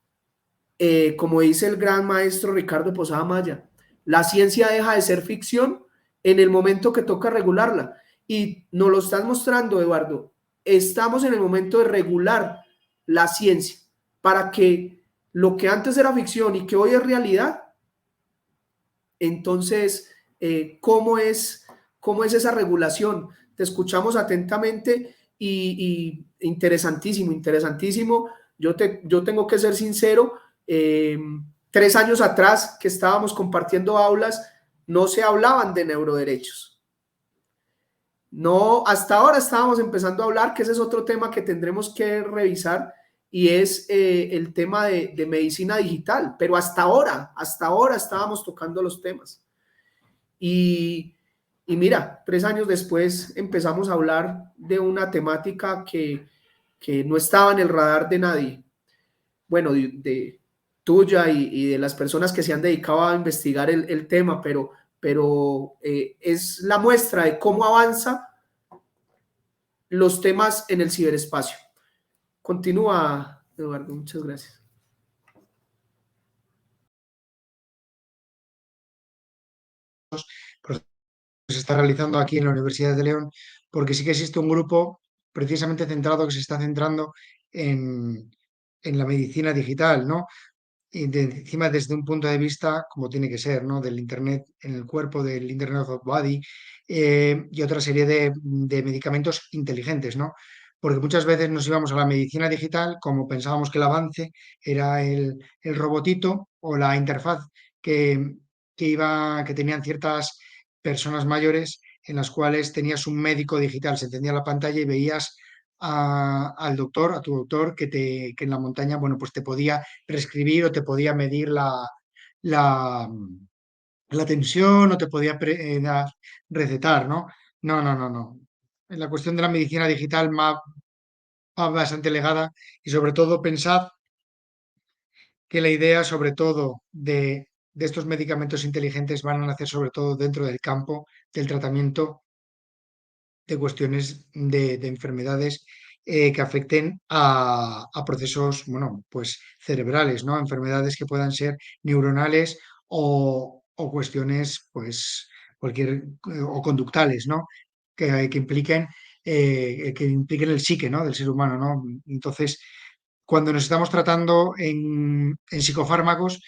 como dice el gran maestro Ricardo Posada Maya, la ciencia deja de ser ficción en el momento que toca regularla. Y nos lo estás mostrando, Eduardo. Estamos en el momento de regular la ciencia para que lo que antes era ficción y que hoy es realidad, entonces, ¿cómo es esa regulación? Te escuchamos atentamente y interesantísimo, interesantísimo. Yo tengo que ser sincero, 3 años atrás que estábamos compartiendo aulas, no se hablaban de neuroderechos. No, hasta ahora estábamos empezando a hablar, que ese es otro tema que tendremos que revisar y es el tema de medicina digital, pero hasta ahora estábamos tocando los temas. Y, y mira, 3 años después empezamos a hablar de una temática que no estaba en el radar de nadie. Bueno, de tuya y de las personas que se han dedicado a investigar el tema, pero es la muestra de cómo avanza los temas en el ciberespacio. Continúa, Eduardo, muchas gracias. Pues se está realizando aquí en la Universidad de León, porque sí que existe un grupo precisamente centrado que se está centrando en, en la medicina digital, ¿no? Y encima desde un punto de vista como tiene que ser, ¿no? Del Internet en el cuerpo, del Internet of Body y otra serie de medicamentos inteligentes, ¿no? Porque muchas veces nos íbamos a la medicina digital como pensábamos que el avance era el robotito o la interfaz que, que tenían ciertas personas mayores en las cuales tenías un médico digital, se encendía la pantalla y veías al doctor, a tu doctor, que en la montaña, bueno, pues te podía prescribir o te podía medir la, la tensión o te podía recetar, ¿no? No, no, no, no. En la cuestión de la medicina digital va bastante legada y sobre todo pensad que la idea sobre todo de estos medicamentos inteligentes van a nacer sobre todo dentro del campo del tratamiento de cuestiones de enfermedades que afecten a procesos, bueno, pues cerebrales, ¿no? Enfermedades que puedan ser neuronales o cuestiones, pues, o conductales, ¿no? Que impliquen el psique, ¿no? Del ser humano, ¿no? Entonces, cuando nos estamos tratando en psicofármacos,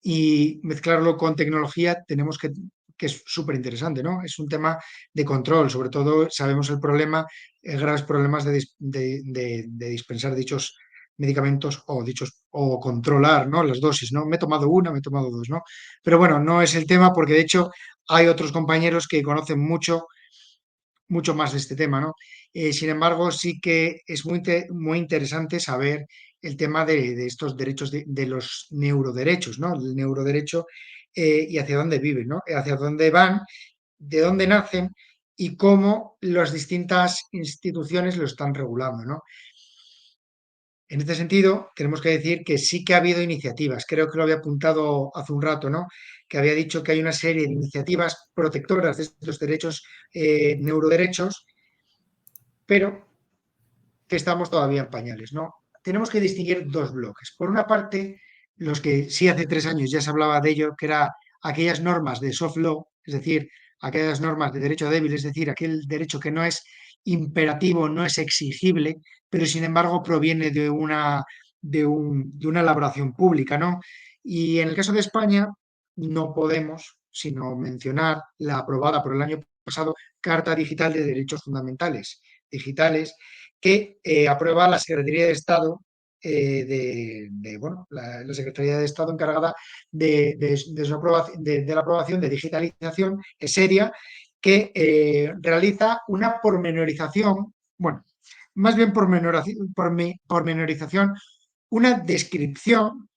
y mezclarlo con tecnología, que es súper interesante, ¿no? Es un tema de control, sobre todo sabemos el problema, graves problemas de dispensar dichos medicamentos o dichos o controlar, ¿no? Las dosis, ¿no? Me he tomado una, me he tomado dos, ¿no? Pero bueno, no es el tema porque de hecho hay otros compañeros que conocen mucho más de este tema, ¿no? Sin embargo, sí que es muy interesante saber el tema de estos derechos, de los neuroderechos, ¿no? El neuroderecho y hacia dónde viven, ¿no? Hacia dónde van, de dónde nacen y cómo las distintas instituciones lo están regulando, ¿no? En este sentido, tenemos que decir que sí que ha habido iniciativas, creo que lo había apuntado hace un rato, ¿no? Que había dicho que hay una serie de iniciativas protectoras de estos derechos, neuroderechos, pero que estamos todavía en pañales, ¿no? Tenemos que distinguir dos bloques. Por una parte, los que sí hace 3 años ya se hablaba de ello, que era aquellas normas de soft law, es decir, aquellas normas de derecho débil, es decir, aquel derecho que no es imperativo, no es exigible, pero sin embargo proviene de una elaboración pública, ¿no? Y en el caso de España, no podemos sino mencionar la aprobada por el año pasado Carta Digital de Derechos Fundamentales Digitales, que aprueba la Secretaría de Estado, bueno, la Secretaría de Estado encargada de la aprobación de digitalización, es seria, que realiza una pormenorización, bueno, más bien pormenorización, una descripción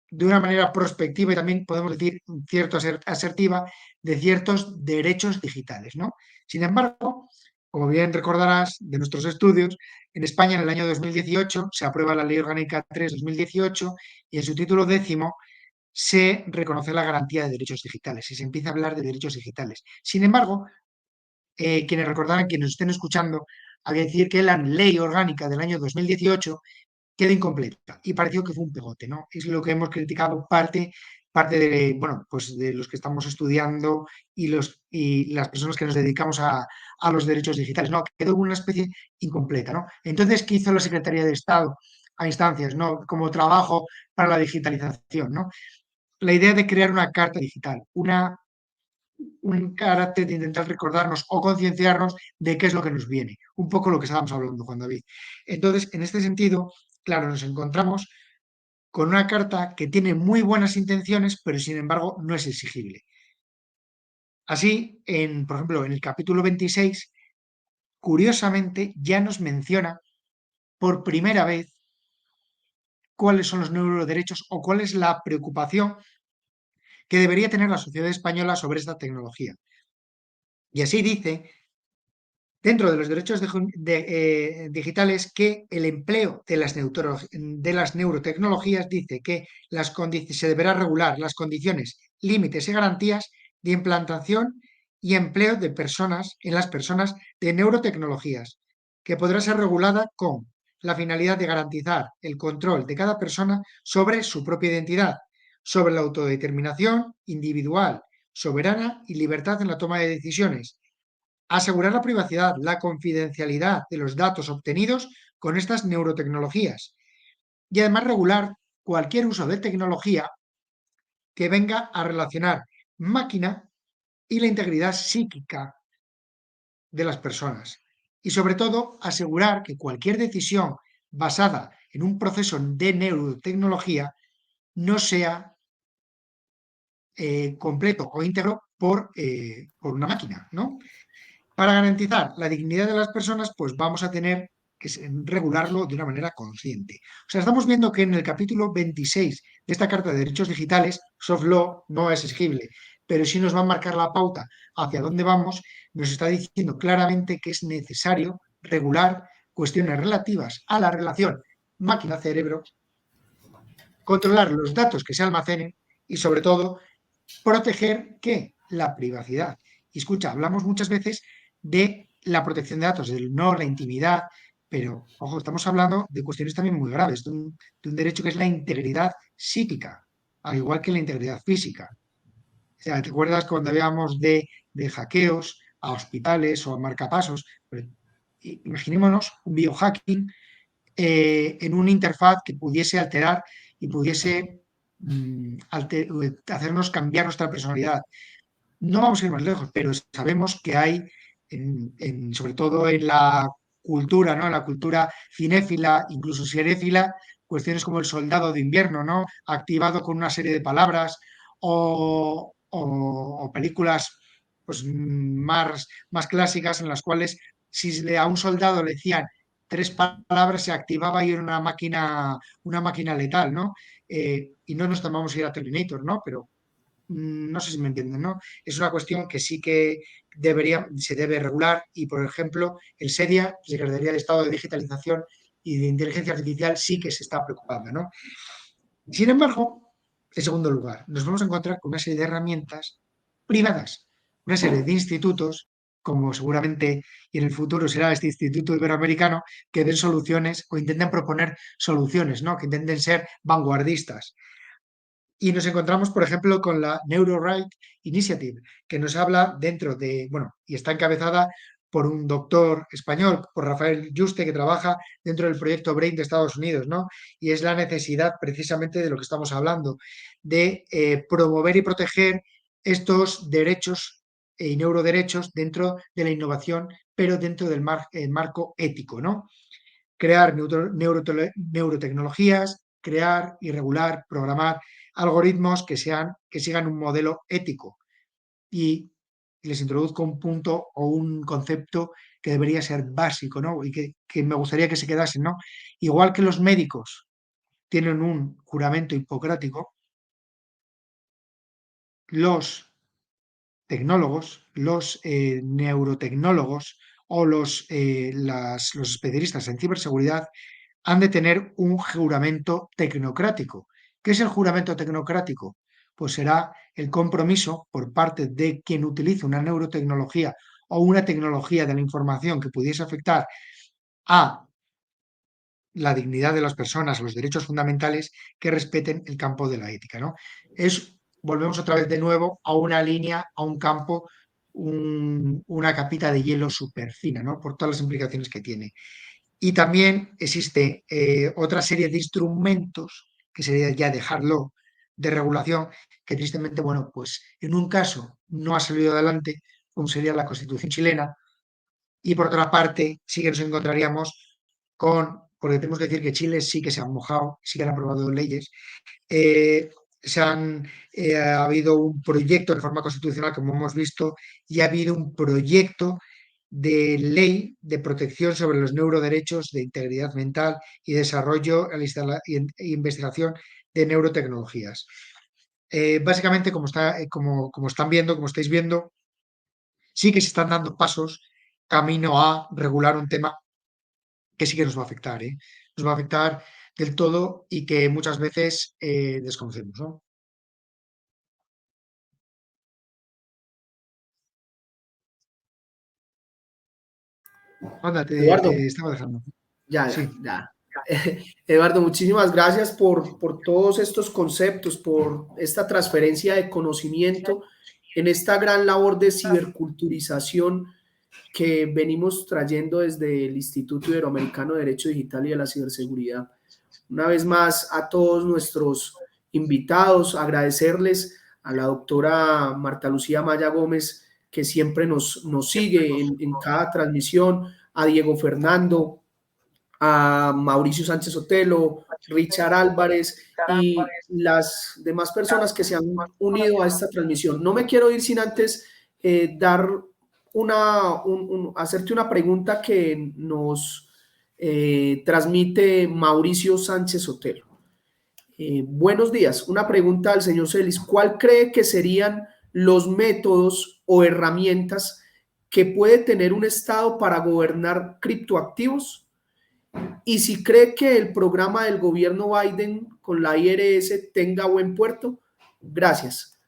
de una manera prospectiva y también podemos decir cierto asertiva de ciertos derechos digitales, ¿no? Sin embargo, como bien recordarás de nuestros estudios, en España en el año 2018 se aprueba la Ley Orgánica 3/2018 y en su título décimo se reconoce la garantía de derechos digitales y se empieza a hablar de derechos digitales. Sin embargo, quienes recordarán, quienes nos estén escuchando, hay que decir que la Ley Orgánica del año 2018 queda incompleta y pareció que fue un pegote, ¿no? Es lo que hemos criticado parte de, bueno, pues de los que estamos estudiando y las personas que nos dedicamos a los derechos digitales, ¿no? Quedó una especie incompleta, ¿no? Entonces, ¿qué hizo la Secretaría de Estado a instancias, ¿no? Como trabajo para la digitalización, ¿no? La idea de crear una carta digital, un carácter de intentar recordarnos o concienciarnos de qué es lo que nos viene. Un poco lo que estábamos hablando, Juan David. Entonces, en este sentido, claro, nos encontramos con una carta que tiene muy buenas intenciones, pero sin embargo no es exigible. Así, por ejemplo, en el capítulo 26, curiosamente ya nos menciona por primera vez cuáles son los neuroderechos o cuál es la preocupación que debería tener la sociedad española sobre esta tecnología. Y así dice dentro de los derechos digitales que el empleo de las neurotecnologías dice que se deberá regular las condiciones, límites y garantías de implantación y empleo de personas en las personas de neurotecnologías, que podrá ser regulada con la finalidad de garantizar el control de cada persona sobre su propia identidad, sobre la autodeterminación individual, soberana y libertad en la toma de decisiones, asegurar la privacidad, la confidencialidad de los datos obtenidos con estas neurotecnologías y además regular cualquier uso de tecnología que venga a relacionar máquina y la integridad psíquica de las personas. Y sobre todo asegurar que cualquier decisión basada en un proceso de neurotecnología no sea completo o íntegro por una máquina, ¿no? Para garantizar la dignidad de las personas, pues vamos a tener que regularlo de una manera consciente. O sea, estamos viendo que en el capítulo 26 de esta Carta de Derechos Digitales, soft law no es exigible, pero sí nos va a marcar la pauta hacia dónde vamos, nos está diciendo claramente que es necesario regular cuestiones relativas a la relación máquina-cerebro, controlar los datos que se almacenen y, sobre todo, proteger ¿qué? La privacidad. Y escucha, hablamos muchas veces de la protección de datos, del no, la intimidad, pero ojo, estamos hablando de cuestiones también muy graves, de un derecho que es la integridad psíquica, al igual que la integridad física. O sea, ¿te acuerdas cuando hablábamos de hackeos a hospitales o a marcapasos? Pero imaginémonos un biohacking en una interfaz que pudiese alterar y pudiese hacernos cambiar nuestra personalidad. No vamos a ir más lejos, pero sabemos que hay, sobre todo en la cultura, ¿no? En la cultura cinéfila, incluso seréfila, cuestiones como el soldado de invierno, ¿no? Activado con una serie de palabras o películas pues, más clásicas en las cuales si a un soldado le decían tres palabras se activaba y era una máquina letal, ¿no? Y no nos tomamos a ir a Terminator, ¿no? Pero no sé si me entienden, ¿no? Es una cuestión que sí que se debe regular y, por ejemplo, el SEDIA, Secretaría de Estado de Digitalización y de Inteligencia Artificial, sí que se está preocupando, ¿no? Sin embargo, en segundo lugar, nos vamos a encontrar con una serie de herramientas privadas, una serie de institutos, como seguramente y en el futuro será este Instituto Iberoamericano, que den soluciones o intenten proponer soluciones, ¿no? Que intenten ser vanguardistas. Y nos encontramos, por ejemplo, con la NeuroRight Initiative, que nos habla dentro de, bueno, y está encabezada por un doctor español, por Rafael Yuste, que trabaja dentro del proyecto BRAIN de Estados Unidos, ¿no? Y es la necesidad precisamente de lo que estamos hablando, de promover y proteger estos derechos y neuroderechos dentro de la innovación, pero dentro del marco ético, ¿no? Crear neurotecnologías, crear y regular, programar algoritmos que sigan un modelo ético y les introduzco un punto o un concepto que debería ser básico, ¿no? Y que me gustaría que se quedasen, ¿no? Igual que los médicos tienen un juramento hipocrático, los tecnólogos, los neurotecnólogos o los especialistas en ciberseguridad han de tener un juramento tecnocrático. ¿Qué es el juramento tecnocrático? Pues será el compromiso por parte de quien utilice una neurotecnología o una tecnología de la información que pudiese afectar a la dignidad de las personas, los derechos fundamentales, que respeten el campo de la ética, ¿no? Volvemos otra vez de nuevo a una línea, a un campo, una capita de hielo súper fina, ¿no? Por todas las implicaciones que tiene. Y también existe otra serie de instrumentos, que sería ya dejarlo de regulación, que tristemente, bueno, pues en un caso no ha salido adelante, como sería la Constitución chilena, y por otra parte sí que nos encontraríamos porque tenemos que decir que Chile sí que se han mojado, sí que han aprobado leyes, eh, ha habido un proyecto de reforma constitucional, como hemos visto, y ha habido un proyecto de ley de protección sobre los neuroderechos de integridad mental y desarrollo e investigación de neurotecnologías. Básicamente, como están viendo, como estáis viendo, sí que se están dando pasos camino a regular un tema que sí que nos va a afectar, ¿eh? Nos va a afectar del todo y que muchas veces desconocemos, ¿no? Anda, te Eduardo, estaba dejando. ya, Sí. ya. Eduardo, muchísimas gracias por todos estos conceptos, por esta transferencia de conocimiento en esta gran labor de ciberculturización que venimos trayendo desde el Instituto Iberoamericano de Derecho Digital y de la Ciberseguridad. Una vez más, a todos nuestros invitados, agradecerles a la doctora Marta Lucía Maya Gómez, que siempre nos sigue en cada transmisión, a Diego Fernando, a Mauricio Sánchez Sotelo, Richard Álvarez y las demás personas que se han unido a esta transmisión. No me quiero ir sin antes dar hacerte una pregunta que nos transmite Mauricio Sánchez Sotelo. Buenos días. Una pregunta al señor Celis. ¿Cuál cree que serían los métodos o herramientas que puede tener un Estado para gobernar criptoactivos? Y si cree que el programa del gobierno Biden con la IRS tenga buen puerto. Gracias.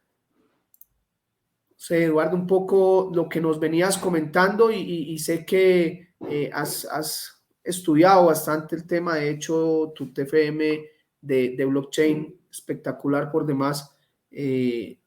Eduardo, un poco lo que nos venías comentando y sé que has estudiado bastante el tema. De hecho, tu TFM de blockchain espectacular por demás en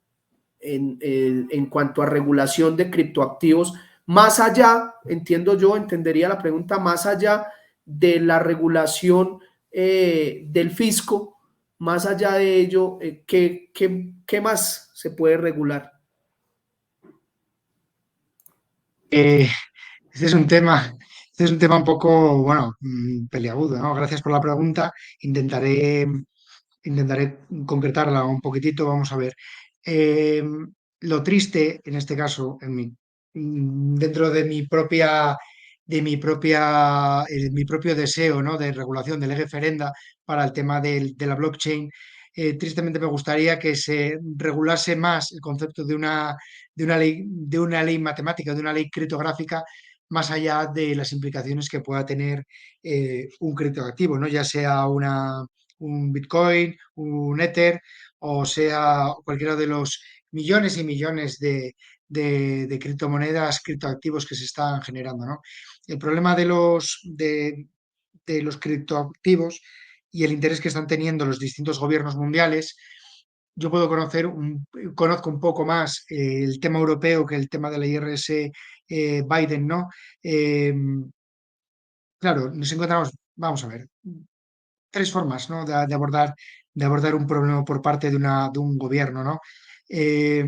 cuanto a regulación de criptoactivos. Más allá, entiendo yo, entendería la pregunta, más allá de la regulación del fisco, más allá de ello, ¿qué más se puede regular? Eh, este es un tema, este es un tema un poco, bueno, peliagudo, ¿no? Gracias por la pregunta. Intentaré concretarla un poquitito. Vamos a ver. Eh, lo triste, en este caso, dentro mi propio deseo, ¿no? De regulación de ley referenda para el tema de la blockchain, tristemente me gustaría que se regulase más el concepto de una ley matemática, de una ley criptográfica, más allá de las implicaciones que pueda tener un criptoactivo, ¿no? Ya sea un Bitcoin, un Ether, o sea cualquiera de los millones y millones de criptomonedas, criptoactivos que se están generando, ¿no? El problema de los criptoactivos y el interés que están teniendo los distintos gobiernos mundiales. Conozco un poco más el tema europeo que el tema de la IRS Biden, ¿no? Eh, claro, nos encontramos, vamos a ver, tres formas, ¿no? De abordar un problema por parte de un gobierno, ¿no? Eh,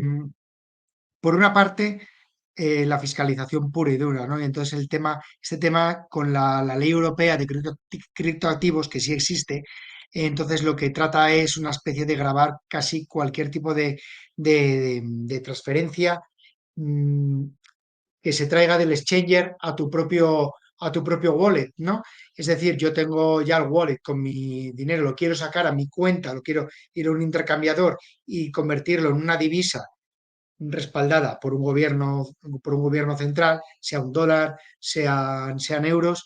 por una parte, la fiscalización pura y dura, ¿no? Y entonces este tema con la ley europea de criptoactivos, que sí existe, entonces lo que trata es una especie de grabar casi cualquier tipo de transferencia mm, que se traiga del exchanger a tu propio wallet, ¿no? Es decir, yo tengo ya el wallet con mi dinero, lo quiero sacar a mi cuenta, lo quiero ir a un intercambiador y convertirlo en una divisa respaldada por un gobierno central, sea un dólar, sean euros,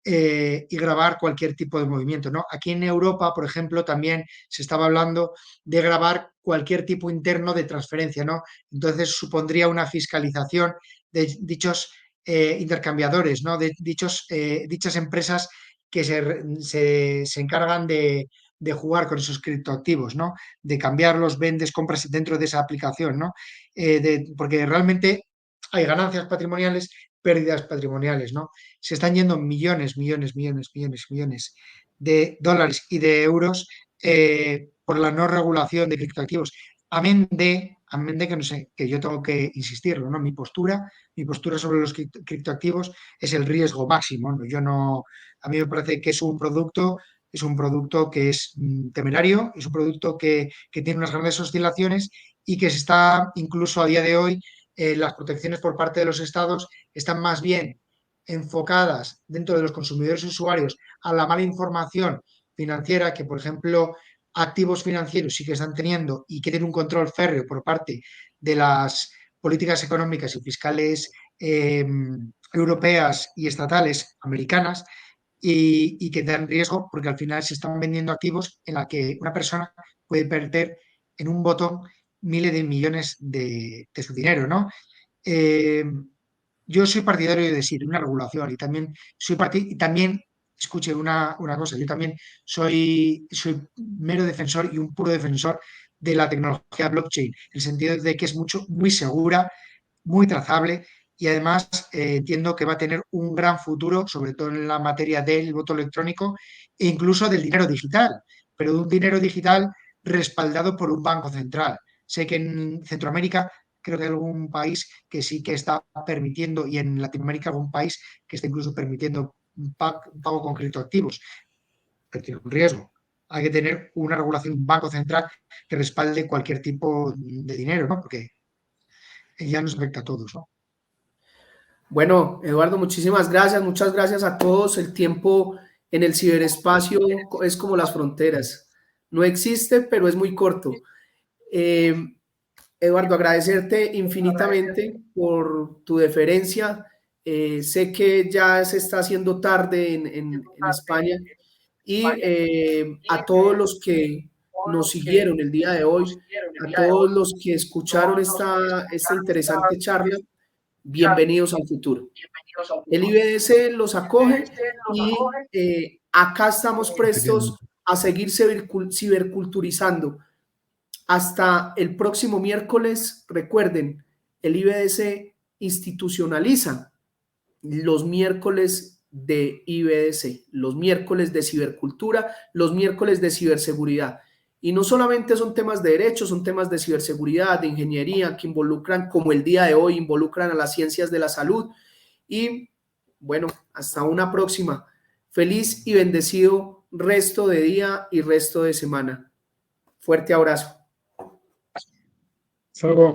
y grabar cualquier tipo de movimiento, ¿no? Aquí en Europa, por ejemplo, también se estaba hablando de grabar cualquier tipo interno de transferencia, ¿no? Entonces supondría una fiscalización de dichos intercambiadores, ¿no? De dichas empresas que se encargan de jugar con esos criptoactivos, ¿no? De cambiarlos, vendes, compras dentro de esa aplicación, ¿no? Porque realmente hay ganancias patrimoniales, pérdidas patrimoniales, ¿no? Se están yendo millones, millones, millones, millones, millones de dólares y de euros por la no regulación de criptoactivos. Amén de que no sé, que yo tengo que insistirlo, ¿no? Mi postura sobre los criptoactivos es el riesgo máximo, ¿no? Yo no, a mí me parece que es un producto que es temerario, es un producto que tiene unas grandes oscilaciones y que se está, incluso a día de hoy, las protecciones por parte de los estados están más bien enfocadas dentro de los consumidores y usuarios a la mala información financiera que, por ejemplo, activos financieros sí que están teniendo y que tienen un control férreo por parte de las políticas económicas y fiscales europeas y estatales americanas y que dan riesgo porque al final se están vendiendo activos en la que una persona puede perder en un botón miles de millones de su dinero, ¿no? Eh, yo soy partidario de decir una regulación y también y también escuche una cosa, yo también soy mero defensor y un puro defensor de la tecnología blockchain, en el sentido de que es muy segura, muy trazable y además entiendo que va a tener un gran futuro, sobre todo en la materia del voto electrónico e incluso del dinero digital, pero de un dinero digital respaldado por un banco central. Sé que en Centroamérica creo que hay algún país que sí que está permitiendo y en Latinoamérica algún país que está incluso permitiendo un pago con criptoactivos, pero tiene un riesgo. Hay que tener una regulación, un banco central que respalde cualquier tipo de dinero, ¿no? Porque ya nos afecta a todos, ¿no? Bueno, Eduardo, muchísimas gracias. Muchas gracias a todos. El tiempo en el ciberespacio es como las fronteras. No existe, pero es muy corto. Eh, Eduardo, agradecerte infinitamente por tu deferencia. Sé que ya se está haciendo tarde en España y a todos los que nos siguieron el día de hoy, a todos los que escucharon esta interesante charla, bienvenidos al futuro. El IBS los acoge y acá estamos prestos Efectivamente. a seguir ciberculturizando. Hasta el próximo miércoles, recuerden, el IBS institucionaliza los miércoles de IBDC, los miércoles de cibercultura, los miércoles de ciberseguridad. Y no solamente son temas de derechos, son temas de ciberseguridad, de ingeniería, que involucran, como el día de hoy, involucran a las ciencias de la salud. Y bueno, hasta una próxima. Feliz y bendecido resto de día y resto de semana. Fuerte abrazo. Hasta luego.